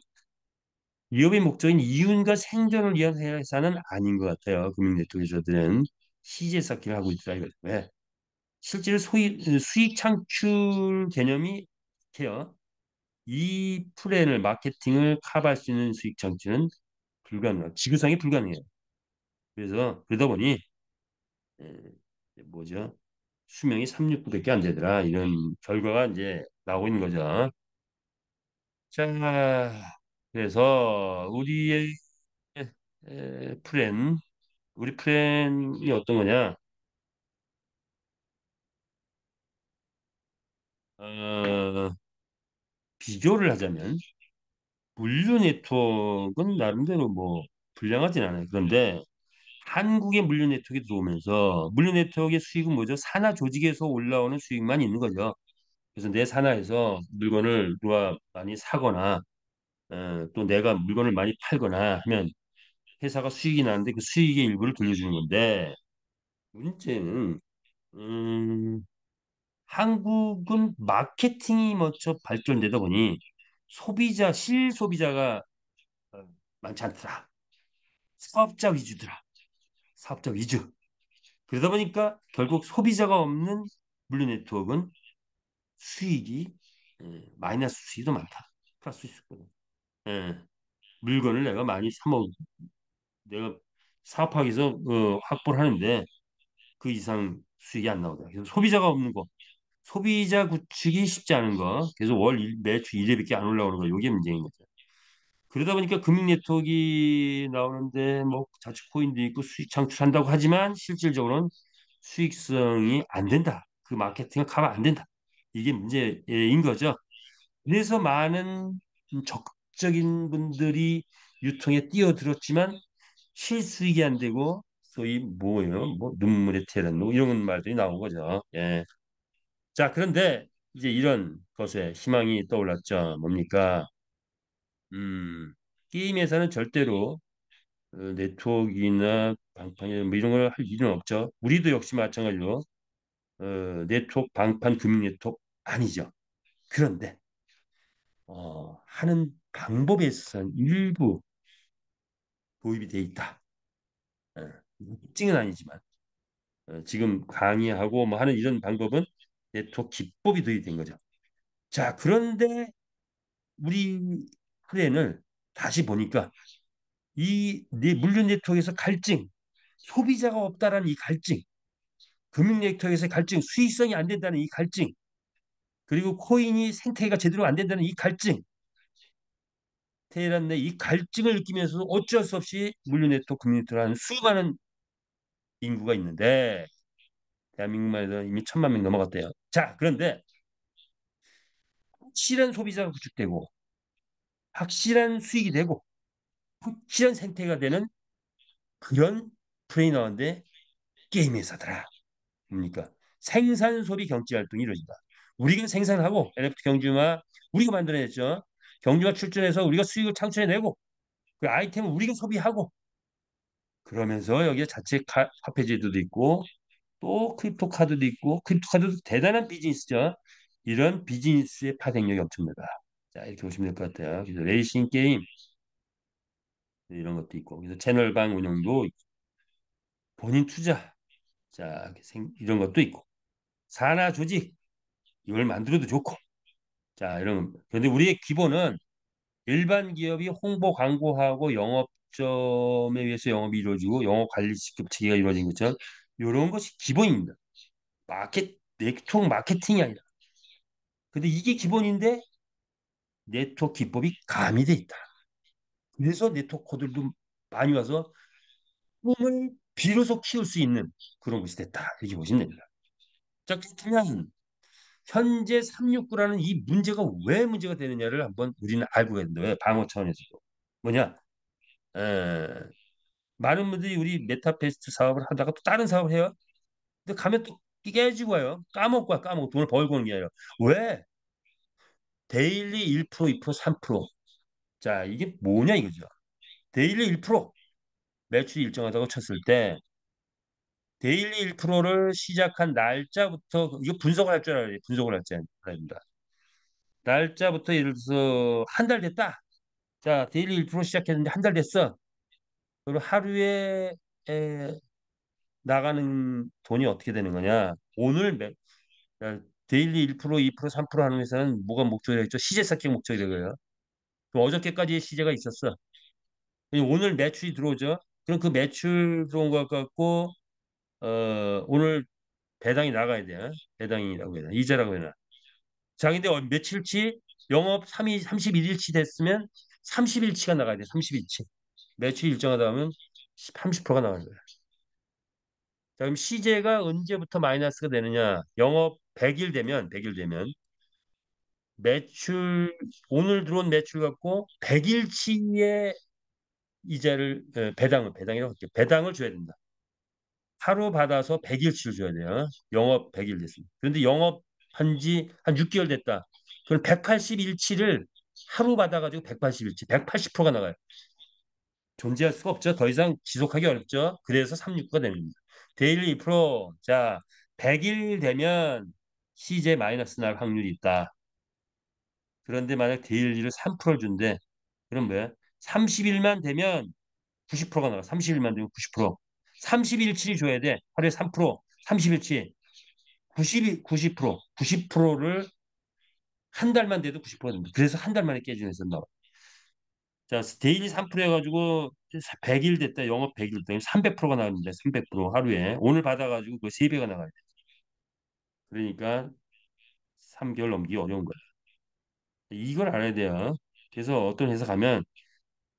기업의 목적인 이윤과 생존을 위한 회사는 아닌 것 같아요. 금융 네트워크 회사들은 시제 쌓기를 하고 있다 이거죠. 왜? 실제로 수익 창출 개념이 해요. 이 플랜을 마케팅을 커버할 수 있는 수익 창출은 불가능해요. 지구상에 불가능해요. 그래서 그러다 보니 뭐죠? 수명이 369밖에 안 되더라. 이런 결과가 이제 나오고 있는 거죠. 자, 그래서 플랜, 우리 플랜이 어떤 거냐? 어, 비교를 하자면 물류 네트워크는 나름대로 뭐 불량하진 않아요. 그런데 한국의 물류 네트워크에 들어오면서 물류 네트워크의 수익은 뭐죠? 산하 조직에서 올라오는 수익만 있는 거죠. 그래서 내 산하에서 물건을 누가 많이 사거나 또 내가 물건을 많이 팔거나 하면 회사가 수익이 나는데 그 수익의 일부를 돌려주는 건데 문제는 음, 한국은 마케팅이 먼저 발전되다 보니 실소비자가 어, 많지 않더라. 사업자 위주더라. 사업자 위주. 그러다 보니까 결국 소비자가 없는 물류 네트워크는 수익이 마이너스 수익도 많다. 플러스 수익도. 예, 물건을 내가 많이 사먹 내가 사업하기 위해서 확보를 하는데 그 이상 수익이 안 나오더라. 그래서 소비자가 없는 거, 소비자 구축이 쉽지 않은 거, 그래서 매출 1회밖에 안 올라오는 거, 이게 문제인 거죠. 그러다 보니까 금융 네트워크 나오는데 뭐 자축 코인도 있고 수익 창출한다고 하지만 실질적으로는 수익성이 안 된다. 그 마케팅을 커버 안 된다. 이게 문제인 거죠. 그래서 많은 적극적인 분들이 유통에 뛰어들었지만 실수익이 안 되고 소위 뭐예요? 뭐 눈물의 테란노 이런 말들이 나온 거죠. 예. 자, 그런데 이제 이런 것에 희망이 떠올랐죠. 뭡니까? 음, 게임에서는 절대로 네트워크나 방판 뭐 이런 걸 할 일은 없죠. 우리도 역시 마찬가지로 네트워크 방판 금융 네트워크 아니죠. 그런데 하는 방법에 있어서는 일부 도입이 돼 있다. 특징은 아니지만 지금 강의하고 뭐 하는 이런 방법은 네트워크 기법이 도입이 된 거죠. 자, 그런데 우리 플랜을 다시 보니까 물류 네트워크에서 갈증, 소비자가 없다라는 이 갈증, 금융 네트워크에서 갈증, 수익성이 안 된다는 이 갈증, 그리고 코인이 생태계가 제대로 안 된다는 이 갈증, 테헤란 내 이 갈증을 느끼면서도 어쩔 수 없이 물류 네트워크 금융 네트워크를 하는 수많은 인구가 있는데 대한민국만 해도 이미 1,000만 명 넘어갔대요. 자, 그런데 확실한 소비자가 구축되고 확실한 수익이 되고 확실한 생태가 되는 그런 트레이너인데 게임 회사더라. 뭡니까? 생산 소비 경제 활동이 이루어진다. 우리가 생산하고 NFT 경주마 우리가 만들어냈죠. 경주마 출전해서 우리가 수익을 창출해내고 그 아이템을 우리가 소비하고 그러면서 여기에 자체 화폐 제도도 있고 또 크립토 카드도 있고 크립토 카드도 대단한 비즈니스죠. 이런 비즈니스의 파생력이 엄청나다. 자 이렇게 보시면 될 것 같아요. 그래서 레이싱 게임 이런 것도 있고 그래서 채널방 운영도 있고, 본인 투자 자 이런 것도 있고 산하 조직 이걸 만들어도 좋고 자 이런 그런데 우리의 기본은 일반 기업이 홍보 광고하고 영업점에 의해서 영업이 이루어지고 영업 관리 직급 체계가 이루어진 것처럼 이런 것이 기본입니다. 네트워크 마케팅이 아니라. 근데 이게 기본인데 네트워크 기법이 가미돼 있다. 그래서 네트워크 코드들도 많이 와서 꿈을 비로소 키울 수 있는 그런 것이 됐다. 이렇게 보시면 됩니다. 자, 그렇다면 현재 369라는 이 문제가 왜 문제가 되느냐를 한번 우리는 알고 있는데 방어 차원에서도 뭐냐? 에, 많은 분들이 우리 메타페스트 사업을 하다가 또 다른 사업을 해요. 근데 가면 또 깨지고 와요. 까먹고 와, 까먹고 돈을 벌고 오는 게 아니라 왜? 데일리 1%, 2%, 3%. 자, 이게 뭐냐 이거죠. 데일리 1% 매출이 일정하다고 쳤을 때 데일리 1%를 시작한 날짜부터 이거 분석을 할 줄 알아야 돼. 분석을 할 줄 알아야 된다. 날짜부터 예를 들어서 한 달 됐다. 자, 데일리 1% 시작했는데 한 달 됐어. 그리고 하루에 에, 나가는 돈이 어떻게 되는 거냐? 야, 데일리 1%, 2%, 3% 하는 회사는 뭐가 목적이 되겠죠? 시제 쌓기 목적이 되고요. 그럼 어저께까지의 시제가 있었어. 오늘 매출이 들어오죠. 그럼 그 매출 들어온 것 갖고 오늘 배당이 나가야 돼. 배당이라고 해야 되나? 이자라고 해야 되나? 자, 근데 며칠치 영업 3일 31일치 됐으면 30일치가 나가야 돼. 30일치. 매출 일정하다 하면 30%가 나가는 거야. 자, 그럼 시제가 언제부터 마이너스가 되느냐? 영업 100일 되면 매출 오늘 들어온 매출 갖고 100일치의 이자를 배당이라고 할게요. 배당을 줘야 된다. 하루 받아서 100일치를 줘야 돼요. 영업 100일 됐습니다. 그런데 영업한 지 한 6개월 됐다. 그럼 181치를 하루 받아가지고 180일치, 180%가 나가요. 존재할 수가 없죠. 더 이상 지속하기 어렵죠. 그래서 369가 됩니다. 데일리 2%. 자, 100일 되면 CJ 마이너스 날 확률이 있다. 그런데 만약 데일리를 3%를 준대. 그럼 뭐야? 30일만 되면 90%가 나가. 30일만 되면 90%. 30일치 줘야 돼. 하루에 3%. 30일치. 90%. 90%를 한 달만 돼도 90%가 됩니다. 그래서 한 달 만에 깨지는 회사 나와. 자, 데일리 3% 해가지고 100일 됐다. 영업 100일 됐다. 300%가 나가는데 300% 하루에. 오늘 받아가지고 그 3배가 나가야 돼. 그러니까 3개월 넘기기 어려운 거야. 이걸 알아야 돼요. 그래서 어떤 회사 가면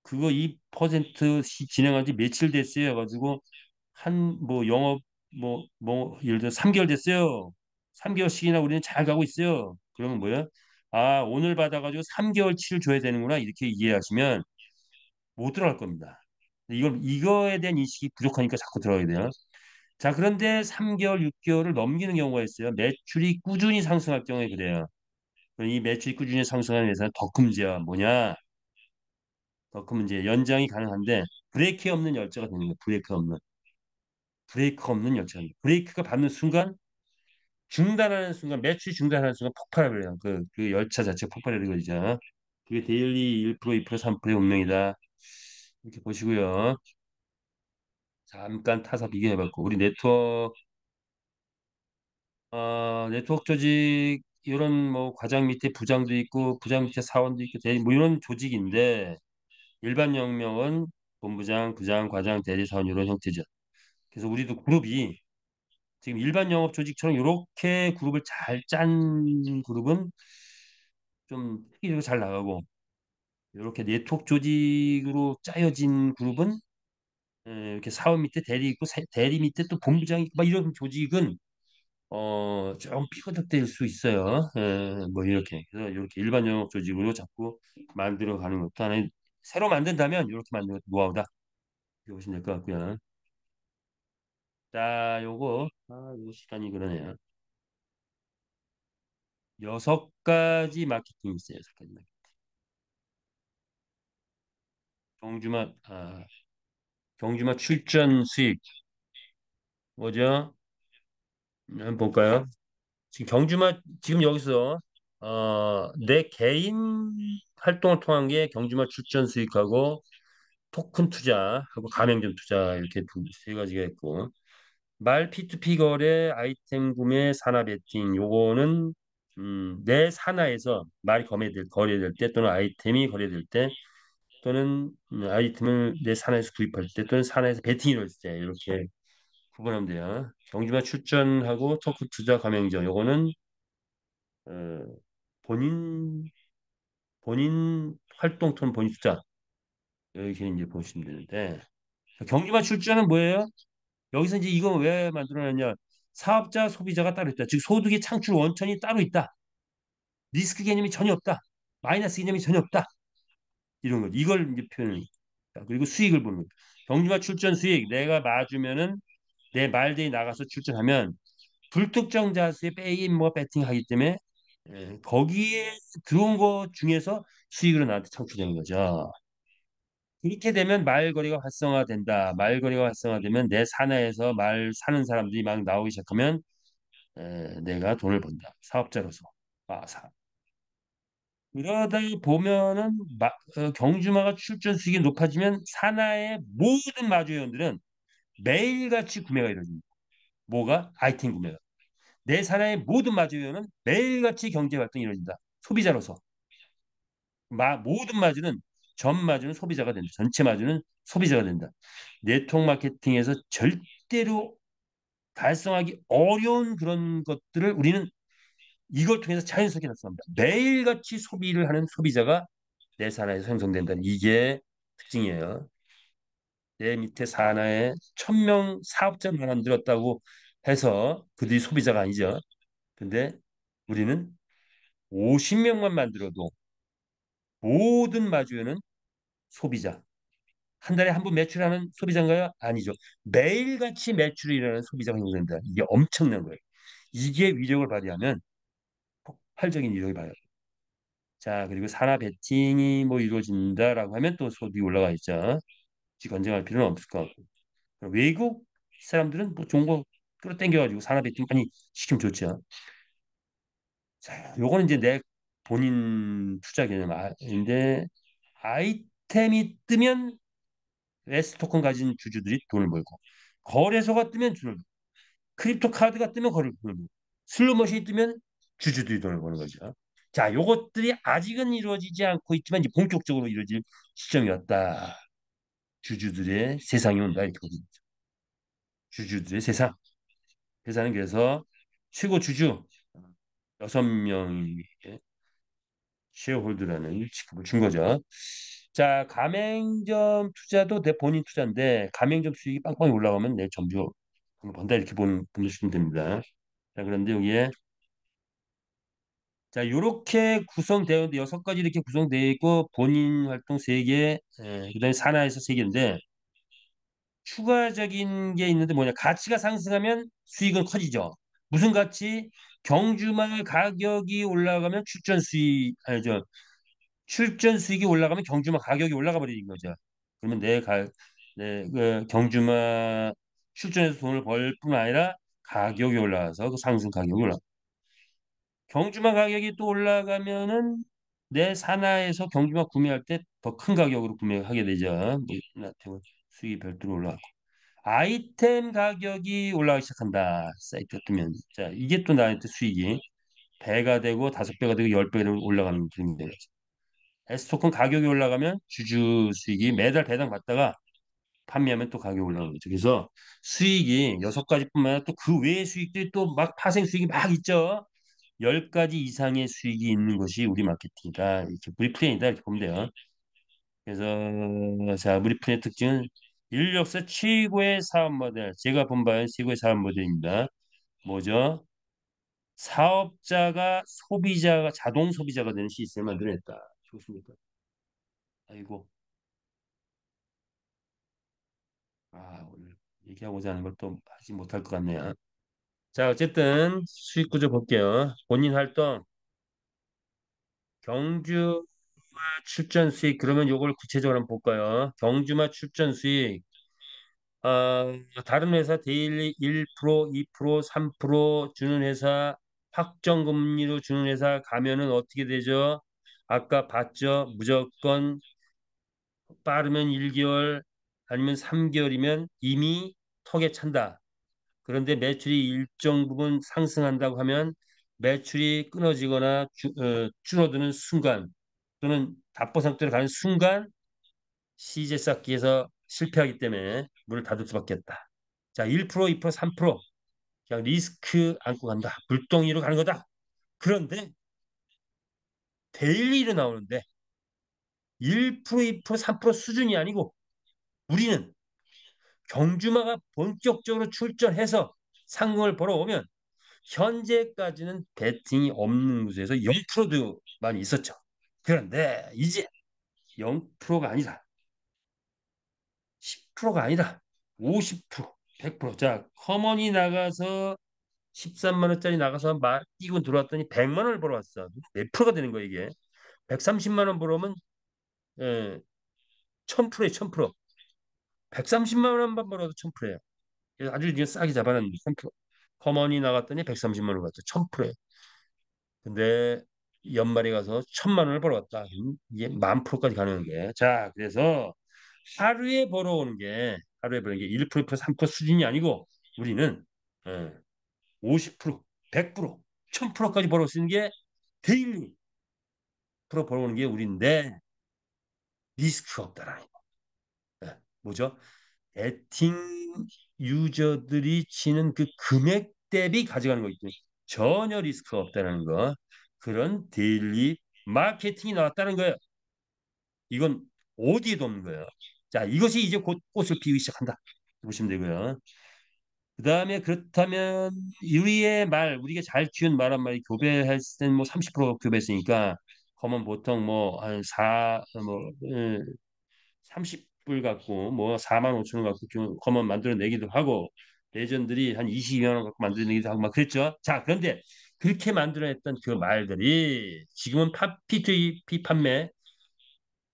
그거 2% 진행한 지 며칠 됐어요. 해가지고 한 뭐 영업 예를 들어 3개월 됐어요. 3개월씩이나 우리는 잘 가고 있어요. 그러면 뭐야? 아, 오늘 받아가지고 3개월치를 줘야 되는구나. 이렇게 이해하시면 못 들어갈 겁니다. 이거에 대한 인식이 부족하니까 자꾸 들어가야 돼요. 자, 그런데 3개월, 6개월을 넘기는 경우가 있어요. 매출이 꾸준히 상승할 경우에 그래요. 그럼 이 매출이 꾸준히 상승하는 회사는 더 큰 문제야. 뭐냐? 더 큰 문제. 연장이 가능한데 브레이크 없는 열차가 되는 거예요. 브레이크 없는 열차. 브레이크가 밟는 순간 중단하는 순간 매출이 중단하는 순간 폭발해버려요. 그 열차 자체 폭발해버리죠. 그게 데일리 1%, 2%, 3%의 운명이다. 이렇게 보시고요. 잠깐 타사 비교해봤고 우리 네트워크 조직 이런 뭐 과장 밑에 부장도 있고 부장 밑에 사원도 있고 뭐 이런 조직인데 일반 영명은 본부장, 부장, 과장, 대리, 사원 이런 형태죠. 그래서 우리도 그룹이 지금 일반 영업 조직처럼 이렇게 그룹을 잘 짠 그룹은 좀 특이적으로 잘 나가고 이렇게 네트워크 조직으로 짜여진 그룹은 이렇게 사원 밑에 대리 있고 대리 밑에 또 본부장이 있고 막 이런 조직은 좀 삐걱될 수 있어요. 뭐 이렇게 그래서 이렇게 일반 영업 조직으로 자꾸 만들어 가는 것도 하나의 새로 만든다면 이렇게 만드는 것도 노하우다. 이렇게 보시면 될 것 같고요. 자, 요거 시간이 그러네요. 6가지 마케팅이 있어요. 6가지 마케팅. 경주마, 경주마 출전 수익, 뭐죠? 한번 볼까요? 지금 지금 여기서, 내 개인 활동을 통한 게 경주마 출전 수익하고 토큰 투자하고 가맹점 투자 이렇게 세 가지가 있고, 말 P2P 거래, 아이템 구매, 산화 배팅 요거는 내 산하에서 말이 거래될 때 또는 아이템이 거래될 때 또는 아이템을 내 산하에서 구입할 때 또는 산하에서 배팅이 이룰 때 이렇게 구분하면 돼요. 경주마 출전하고 토큰 투자 가맹점 요거는 어, 본인 활동 또는 본인 투자 이렇게 이제 보시면 되는데 경주마 출전은 뭐예요? 여기서 이제 이거 왜 만들어놨냐? 사업자, 소비자가 따로 있다. 즉 소득의 창출 원천이 따로 있다. 리스크 개념이 전혀 없다. 마이너스 개념이 전혀 없다. 이런 거. 이걸 이제 표현을. 그리고 수익을 보는 거. 경주마 출전 수익. 내가 맞으면은 내 말대에 나가서 출전하면 불특정 자수의 빼임 뭐 배팅하기 때문에 거기에 들어온 거 중에서 수익을 나한테 창출되는 거죠. 그렇게 되면 말거리가 활성화된다. 말거리가 활성화되면 내 사내에서 말 사는 사람들이 막 나오기 시작하면 내가 돈을 번다. 사업자로서. 그러다 보면은 경주마가 출전 수익이 높아지면 산하의 모든 마주회원들은 매일같이 구매가 이루어집니다. 뭐가? 아이템 구매가. 내 산하의 모든 마주회원은 매일같이 경제 활동이 이루어진다. 소비자로서. 모든 마주는 전 마주는 소비자가 된다. 전체 마주는 소비자가 된다. 네트워크 마케팅에서 절대로 달성하기 어려운 그런 것들을 우리는 이걸 통해서 자연스럽게 달성합니다. 매일같이 소비를 하는 소비자가 내 산하에서 형성된다는 이게 특징이에요. 내 밑에 산하에 1,000명 사업자만 만들었다고 해서 그들이 소비자가 아니죠. 근데 우리는 50명만 만들어도 모든 마주에는 소비자. 한 달에 한 번 매출하는 소비자인가요? 아니죠. 매일같이 매출이 일어나는 소비자가 형성된다. 이게 엄청난 거예요. 이게 위력을 발휘하면 폭발적인 위력이 발휘해요. 자, 그리고 산화 배팅이 뭐 이루어진다라고 하면 또 소득이 올라가 있죠. 굳이 건정할 필요는 없을 것 같고. 외국 사람들은 뭐 좋은 거 끌어당겨가지고 산화 배팅 많이 시키면 좋죠. 자, 요거는 이제 내 본인 투자 개념인데 아이템이 뜨면 S 토큰 가진 주주들이 돈을 벌고 거래소가 뜨면 돈을 벌고 크립토 카드가 뜨면 돈을 벌고 슬롯머신이 뜨면 주주들이 돈을 버는 거죠. 자, 요것들이 아직은 이루어지지 않고 있지만 이제 본격적으로 이루어질 시점이 왔다. 주주들의 세상이 온다 이렇게 보는 거죠. 주주들의 세상. 회사는 그래서 최고 주주 6명이 쉐어홀드라는 직급을 준 거죠. 자, 가맹점 투자도 내 본인 투자인데 가맹점 수익이 빵빵히 올라가면 내 점주 돈을 번다 이렇게 보시면 됩니다. 자, 그런데 여기에 자, 요렇게 구성되어 있는데 6가지 이렇게 구성되어 있고 본인 활동 3개, 그다음에 산하에서 3개인데 추가적인 게 있는데 뭐냐? 가치가 상승하면 수익은 커지죠. 무슨 가치? 경주말 가격이 올라가면 출전 수익이 올라가면 경주마 가격이 올라가 버리는 거죠. 그러면 그 경주마 출전해서 돈을 벌 뿐 아니라 가격이 올라가서 그 상승 가격이 올라. 경주마 가격이 또 올라가면은 내 산하에서 경주마 구매할 때 더 큰 가격으로 구매하게 되죠. 뭐, 수익이 별도로 올라가고. 아이템 가격이 올라가기 시작한다. 사이트가 뜨면. 자, 이게 또 나한테 수익이 배가 되고 5배가 되고 10배가 되고 올라가는 그림이 되죠. S토큰 가격이 올라가면 주주 수익이 매달 배당 받다가 판매하면 또 가격이 올라가는 거죠. 그래서 수익이 6가지뿐만 아니라 또 그 외의 수익들이 또 막 파생 수익이 막 있죠. 10가지 이상의 수익이 있는 것이 우리 마케팅이다. 이렇게 브리프레인이다. 이렇게 보면 돼요. 그래서 자, 브리프레의 특징은 인력사 최고의 사업 모델. 제가 본 바엔 최고의 사업 모델입니다. 뭐죠? 사업자가 소비자가 자동 소비자가 되는 시스템을 만들어냈다. 좋습니까? 아이고. 오늘 얘기하고자 하는 걸 또 하지 못할 것 같네요. 자, 어쨌든 수익 구조 볼게요. 본인 활동, 경주 출전 수익, 그러면 요걸 구체적으로 한번 볼까요? 경주마 출전 수익, 다른 회사 데일리 1%, 2%, 3% 주는 회사, 확정 금리로 주는 회사 가면은 어떻게 되죠? 아까 봤죠? 무조건 빠르면 1개월 아니면 3개월이면 이미 턱에 찬다. 그런데 매출이 일정 부분 상승한다고 하면 매출이 끊어지거나 줄어드는 순간 또는 답보상태로 가는 순간 시제 쌓기에서 실패하기 때문에 문을 닫을 수밖에 없다. 자, 1%, 2%, 3% 그냥 리스크 안고 간다. 불덩이로 가는 거다. 그런데 데일리로 나오는데 1%, 2%, 3% 수준이 아니고 우리는 경주마가 본격적으로 출전해서 상금을 벌어오면 현재까지는 베팅이 없는 구조에서 0%만 있었죠. 그런데 이제 0%가 아니다. 10%가 아니다. 50%, 100%. 자, 커먼이 나가서 13만 원짜리 나가서 뛰고 들어왔더니 100만 원을 벌어왔어. 몇 프로가 되는 거야 이게? 130만 원 벌어오면 1000%에 1000%. 130만 원만 벌어도 1000%예요. 아주 그냥 싸게 잡아놨는데 1000%. 커먼이 나갔더니 130만 원 갔죠. 1000%. 근데 연말에 가서 1000만 원을 벌어왔다. 이게 10,000%까지 가는 게. 자, 그래서 하루에 버는 게 1%, 3% 수준이 아니고 우리는 예, 50%, 100%, 1000%까지 벌을 수 있는 게 데일리 프로 벌어오는 게 우리인데 리스크가 없다라는 거. 예, 뭐죠? 베팅 유저들이 치는 그 금액 대비 가져가는 거 있죠. 전혀 리스크가 없다는 거. 그런 데일리 마케팅이 나왔다는 거예요. 이건 어디에도 없는 거예요. 자, 이것이 이제 곧 꽃을 피우기 시작한다. 보시면 되고요. 그다음에 그렇다면 유리의 말, 우리가 잘 키운 말 한 마리 교배할 때는 뭐 30% 교배했으니까 그러면 보통 뭐 한 30불 갖고 뭐 4만 5천 원 갖고 좀 그만 만들어내기도 하고 레전들이 한 22만 원 갖고 만들어내기도 하고 막 그랬죠. 자, 그런데 그렇게 만들어냈던 그 말들이 지금은 P2P 판매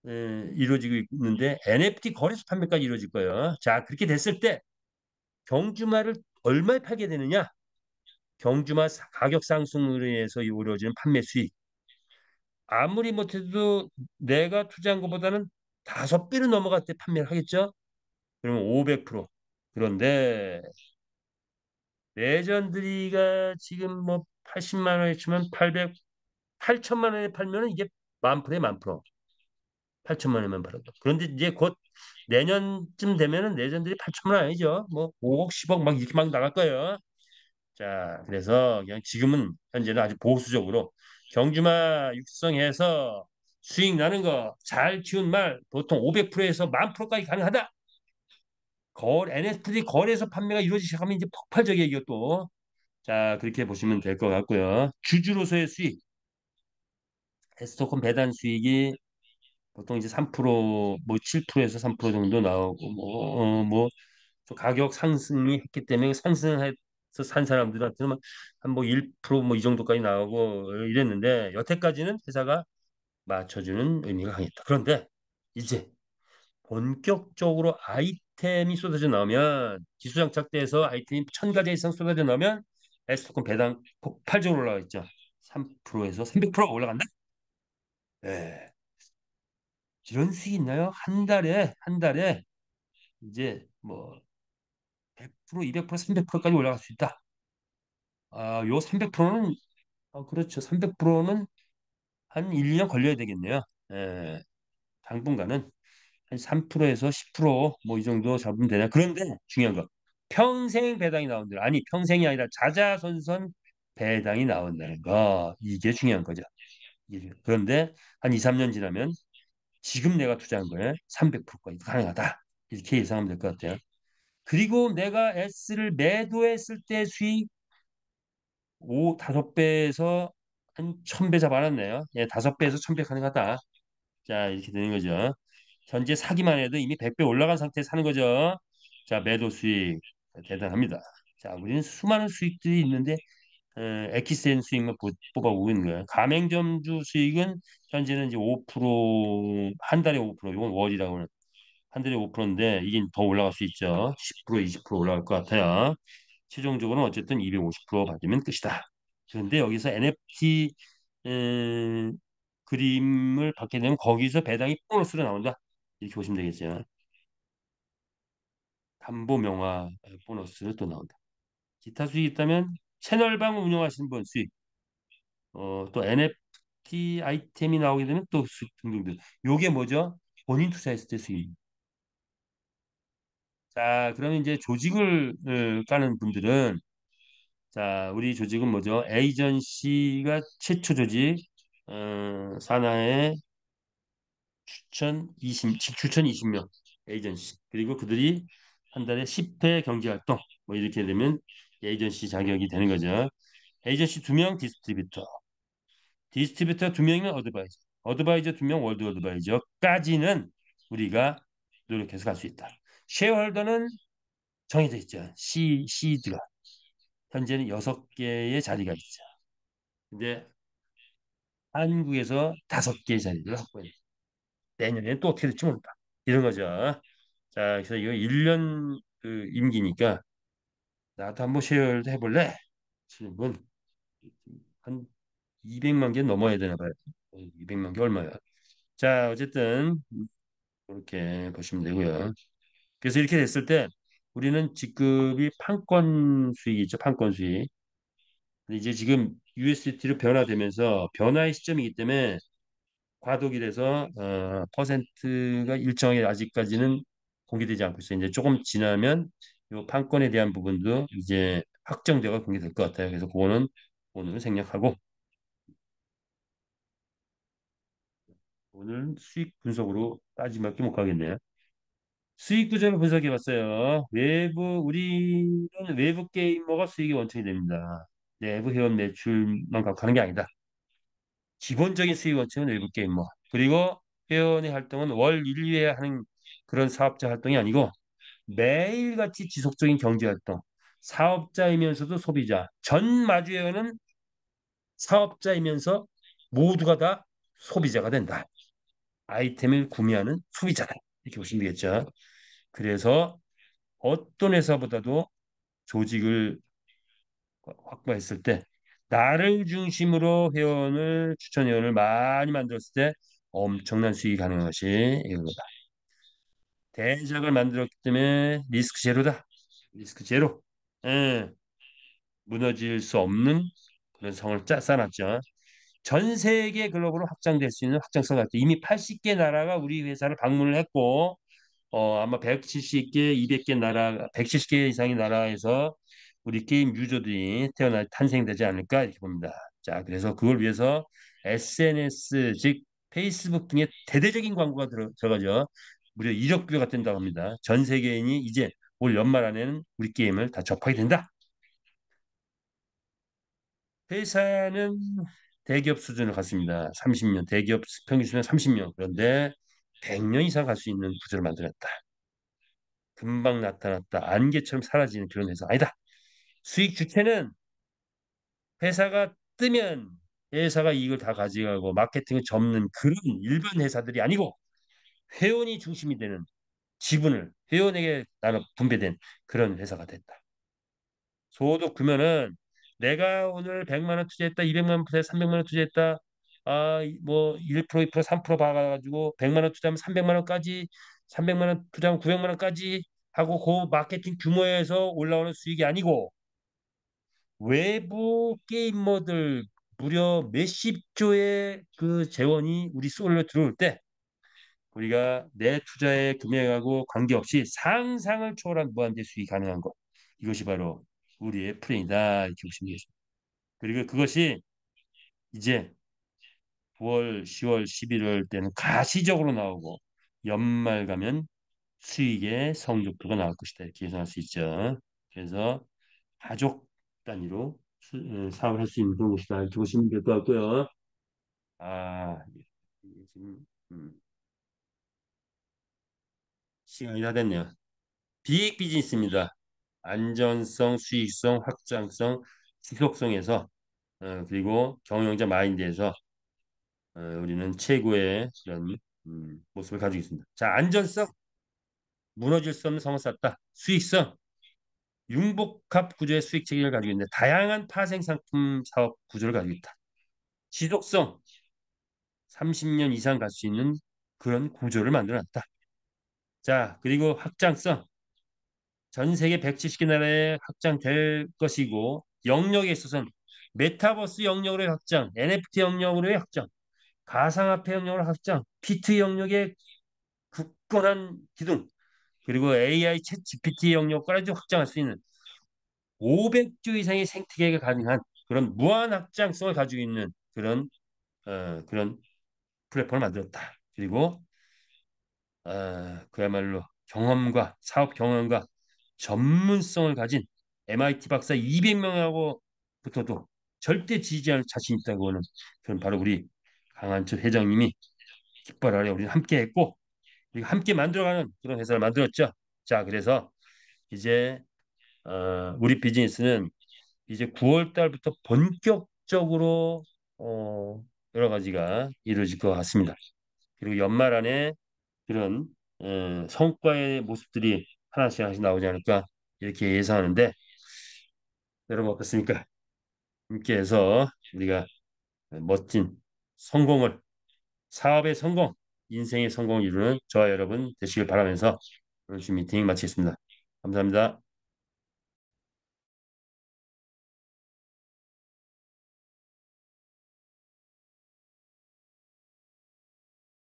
이루어지고 있는데 NFT 거래소 판매까지 이루어질 거예요. 자, 그렇게 됐을 때 경주마를 얼마에 팔게 되느냐? 경주마 가격 상승으로 인해서 이루어지는 판매 수익. 아무리 못해도 내가 투자한 것보다는 5배로 넘어갈 때 판매를 하겠죠? 그러면 500%. 그런데 레전드리가 지금 뭐 80만 원에 치면 8천만 원에 팔면은 이게 만 프로에 만 프로. 8천만 원만 팔아도. 그런데 이제 곧 내년쯤 되면은 레전드리 8천만 원 아니죠. 뭐 5억, 10억 막 이렇게 막 나갈 거예요. 자, 그래서 그냥 지금은 현재는 아주 보수적으로 경주마 육성해서 수익 나는 거 잘 키운 말 보통 500%에서 10,000%까지 가능하다. NFT 거래소 판매가 이루어지기 시작하면 이제 폭발적이에요, 이것도. 자, 그렇게 보시면 될 것 같고요. 주주로서의 수익, 스토큰 배당 수익이 보통 이제 3%, 뭐 7%에서 3% 정도 나오고, 좀 가격 상승이 했기 때문에 상승해서 산 사람들한테는 한 뭐 1%뭐 이 정도까지 나오고 이랬는데 여태까지는 회사가 맞춰주는 의미가 강했다. 그런데 이제 본격적으로 아이템이 쏟아져 나오면 기술장착돼서 아이템이 1,000가지 이상 쏟아져 나오면 S토큰 배당 폭발적으로 올라가 있죠. 3%에서 300% 올라간다. 네. 이런 수익이 있나요? 한 달에 이제 뭐 100%, 200%, 300%까지 올라갈 수 있다. 요 300%는 그렇죠. 300%는 한 1, 2년 걸려야 되겠네요. 예, 당분간은 한 3%에서 10%뭐 이 정도 잡으면 되나. 그런데 중요한 거 평생 배당이 나온다. 아니 평생이 아니라 자자손손 배당이 나온다는 거 이게 중요한 거죠. 그런데 한 2, 3년 지나면 지금 내가 투자한 거에 300%까지 가능하다. 이렇게 예상하면 될 것 같아요. 그리고 내가 S를 매도했을 때 수익 5배에서 한 1,000배 잡아놨네요. 예, 5배에서 1,000배 가능하다. 자, 이렇게 되는 거죠. 현재 사기만 해도 이미 100배 올라간 상태에 사는 거죠. 자, 매도 수익 대단합니다. 자, 우리는 수많은 수익들이 있는데 에키센 수익만 뽑아보고 있는 거예요. 가맹점주 수익은 현재는 이제 5%, 한 달에 5%, 이건 월이라고 하는 한 달에 5%인데 이게 더 올라갈 수 있죠. 10%, 20% 올라갈 것 같아요. 최종적으로는 어쨌든 250% 받으면 끝이다. 그런데 여기서 NFT 그림을 받게 되면 거기서 배당이 보너스로 나온다. 이렇게 보시면 되겠죠. 담보 명화 보너스로 또 나온다. 기타 수익이 있다면 채널방 운영하시는 분 수익, 또 NFT 아이템이 나오게 되면 또 수익 등등등. 요게 뭐죠? 본인 투자했을 때 수익. 자, 그러면 이제 조직을 까는 분들은 자, 우리 조직은 뭐죠? 에이전시가 최초 조직, 산하의 추천 20명 에이전시. 그리고 그들이 한 달에 10회 경제 활동. 뭐 이렇게 되면 에이전시 자격이 되는 거죠. 에이전시 2명 디스트리뷰터. 디스트리뷰터 2명이면 어드바이저. 어드바이저 2명 월드 어드바이저까지는 우리가 노력해서 갈 수 있다. 쉐어홀더는 정해져 있죠. 시드가. 현재는 6개의 자리가 있죠. 근데 한국에서 5개의 자리를 확보해. 내년에 또 어떻게 될지 모른다. 이런 거죠. 자, 그래서 이거 1년 그 임기니까 나도 한번 쉐어홀더 해볼래? 하시는 분한 200만 개 넘어야 되나 봐요. 200만 개 얼마야? 자, 어쨌든 그렇게 보시면 되고요. 그래서 이렇게 됐을 때 우리는 직급이 판권 수익이죠. 판권 수익. 근데 이제 지금 USDT로 변화되면서 변화의 시점이기 때문에 과도기 돼서 퍼센트가 일정하게 아직까지는 공개되지 않고 있어요. 이제 조금 지나면 이 판권에 대한 부분도 이제 확정되어 공개될 것 같아요. 그래서 그거는 오늘은 생략하고 오늘 수익 분석으로 따지밖에 못 가겠네요. 수익 구조를 분석해 봤어요. 우리는 외부 게이머가 수익의 원천이 됩니다. 내부 회원 매출만 갖고 하는 게 아니다. 기본적인 수익 원천은 외부 게이머. 그리고 회원의 활동은 월 1회에 하는 그런 사업자 활동이 아니고 매일같이 지속적인 경제 활동. 사업자이면서도 소비자. 전 마주회원은 사업자이면서 모두가 다 소비자가 된다. 아이템을 구매하는 소비자다. 이렇게 보시면 되겠죠. 그래서 어떤 회사보다도 조직을 확보했을 때 나를 중심으로 추천 회원을 많이 만들었을 때 엄청난 수익이 가능한 것이 이겁니다. 대작을 만들었기 때문에 리스크 제로다. 리스크 제로. 예, 무너질 수 없는 그런 성을 쌓아놨죠. 전 세계 글로벌로 확장될 수 있는 확장성을 갖다 이미 80개 나라가 우리 회사를 방문을 했고 아마 170개, 200개 나라, 170개 이상의 나라에서 우리 게임 유저들이 탄생되지 않을까 이렇게 봅니다. 자, 그래서 그걸 위해서 SNS, 즉 페이스북 등의 대대적인 광고가 들어가죠. 무려 1억 뷰가 된다고 합니다. 전 세계인이 이제 올 연말 안에는 우리 게임을 다 접하게 된다. 회사는 대기업 수준을 갖습니다. 30년, 대기업 평균 수준 30년. 그런데 100년 이상 갈 수 있는 구조를 만들었다. 금방 나타났다. 안개처럼 사라지는 그런 회사 아니다. 수익 주체는 회사가 뜨면 회사가 이익을 다 가져가고 마케팅을 접는 그런 일반 회사들이 아니고 회원이 중심이 되는 지분을 회원에게 나눠 분배된 그런 회사가 됐다. 소득 그러면은 내가 오늘 100만 원 투자했다, 200만 원 투자했다, 300만 원 투자했다. 뭐 1%, 2%, 3% 받아가지고 100만 원 투자하면 300만 원까지, 300만 원 투자하면 900만 원까지 하고 그 마케팅 규모에서 올라오는 수익이 아니고 외부 게이머들 무려 몇십 조의 그 재원이 우리 솔로 들어올 때 우리가 내 투자의 금액하고 관계없이 상상을 초월한 무한대 수익이 가능한 것. 이것이 바로 우리의 플레이다 이렇게 보시면 되겠습니다. 그리고 그것이 이제 9월, 10월, 11월 때는 가시적으로 나오고 연말 가면 수익의 성적표가 나올 것이다 이렇게 예상할 수 있죠. 그래서 가족 단위로 사업을 할 수 있는 그런 곳이다 이렇게 보시면 될 것 같고요. 이게 지금 시간이 다 됐네요. 비익 비즈니스입니다. 안전성, 수익성, 확장성, 지속성에서 그리고 경영자 마인드에서 우리는 최고의 그런 모습을 가지고 있습니다. 자, 안전성, 무너질 수 없는 성을 쌓다. 수익성, 융복합 구조의 수익 체계를 가지고 있는데 다양한 파생 상품 사업 구조를 가지고 있다. 지속성, 30년 이상 갈 수 있는 그런 구조를 만들어놨다. 자, 그리고 확장성, 전 세계 170개 나라에 확장될 것이고 영역에 있어서는 메타버스 영역으로의 확장, NFT 영역으로의 확장, 가상화폐 영역으로 확장, 피트 영역의 굳건한 기둥, 그리고 AI 챗 GPT 영역까지 확장할 수 있는 500조 이상의 생태계가 가능한 그런 무한 확장성을 가지고 있는 그런 플랫폼을 만들었다. 그리고 그야말로 경험과 사업 경험과 전문성을 가진 MIT 박사 200명하고부터도 절대 지지할 자신 있다고 하는 그런 바로 우리 강한철 회장님이 깃발아래 우리는 함께 했고 그리고 함께 만들어가는 그런 회사를 만들었죠. 자, 그래서 이제 우리 비즈니스는 이제 9월 달부터 본격적으로 어, 여러 가지가 이루어질 것 같습니다. 그리고 연말 안에 그런 성과의 모습들이 하나씩 하나씩 나오지 않을까 이렇게 예상하는데 여러분 어떻습니까? 함께해서 우리가 멋진 성공을 사업의 성공, 인생의 성공을 이루는 저와 여러분 되시길 바라면서 오늘 주 미팅 마치겠습니다. 감사합니다.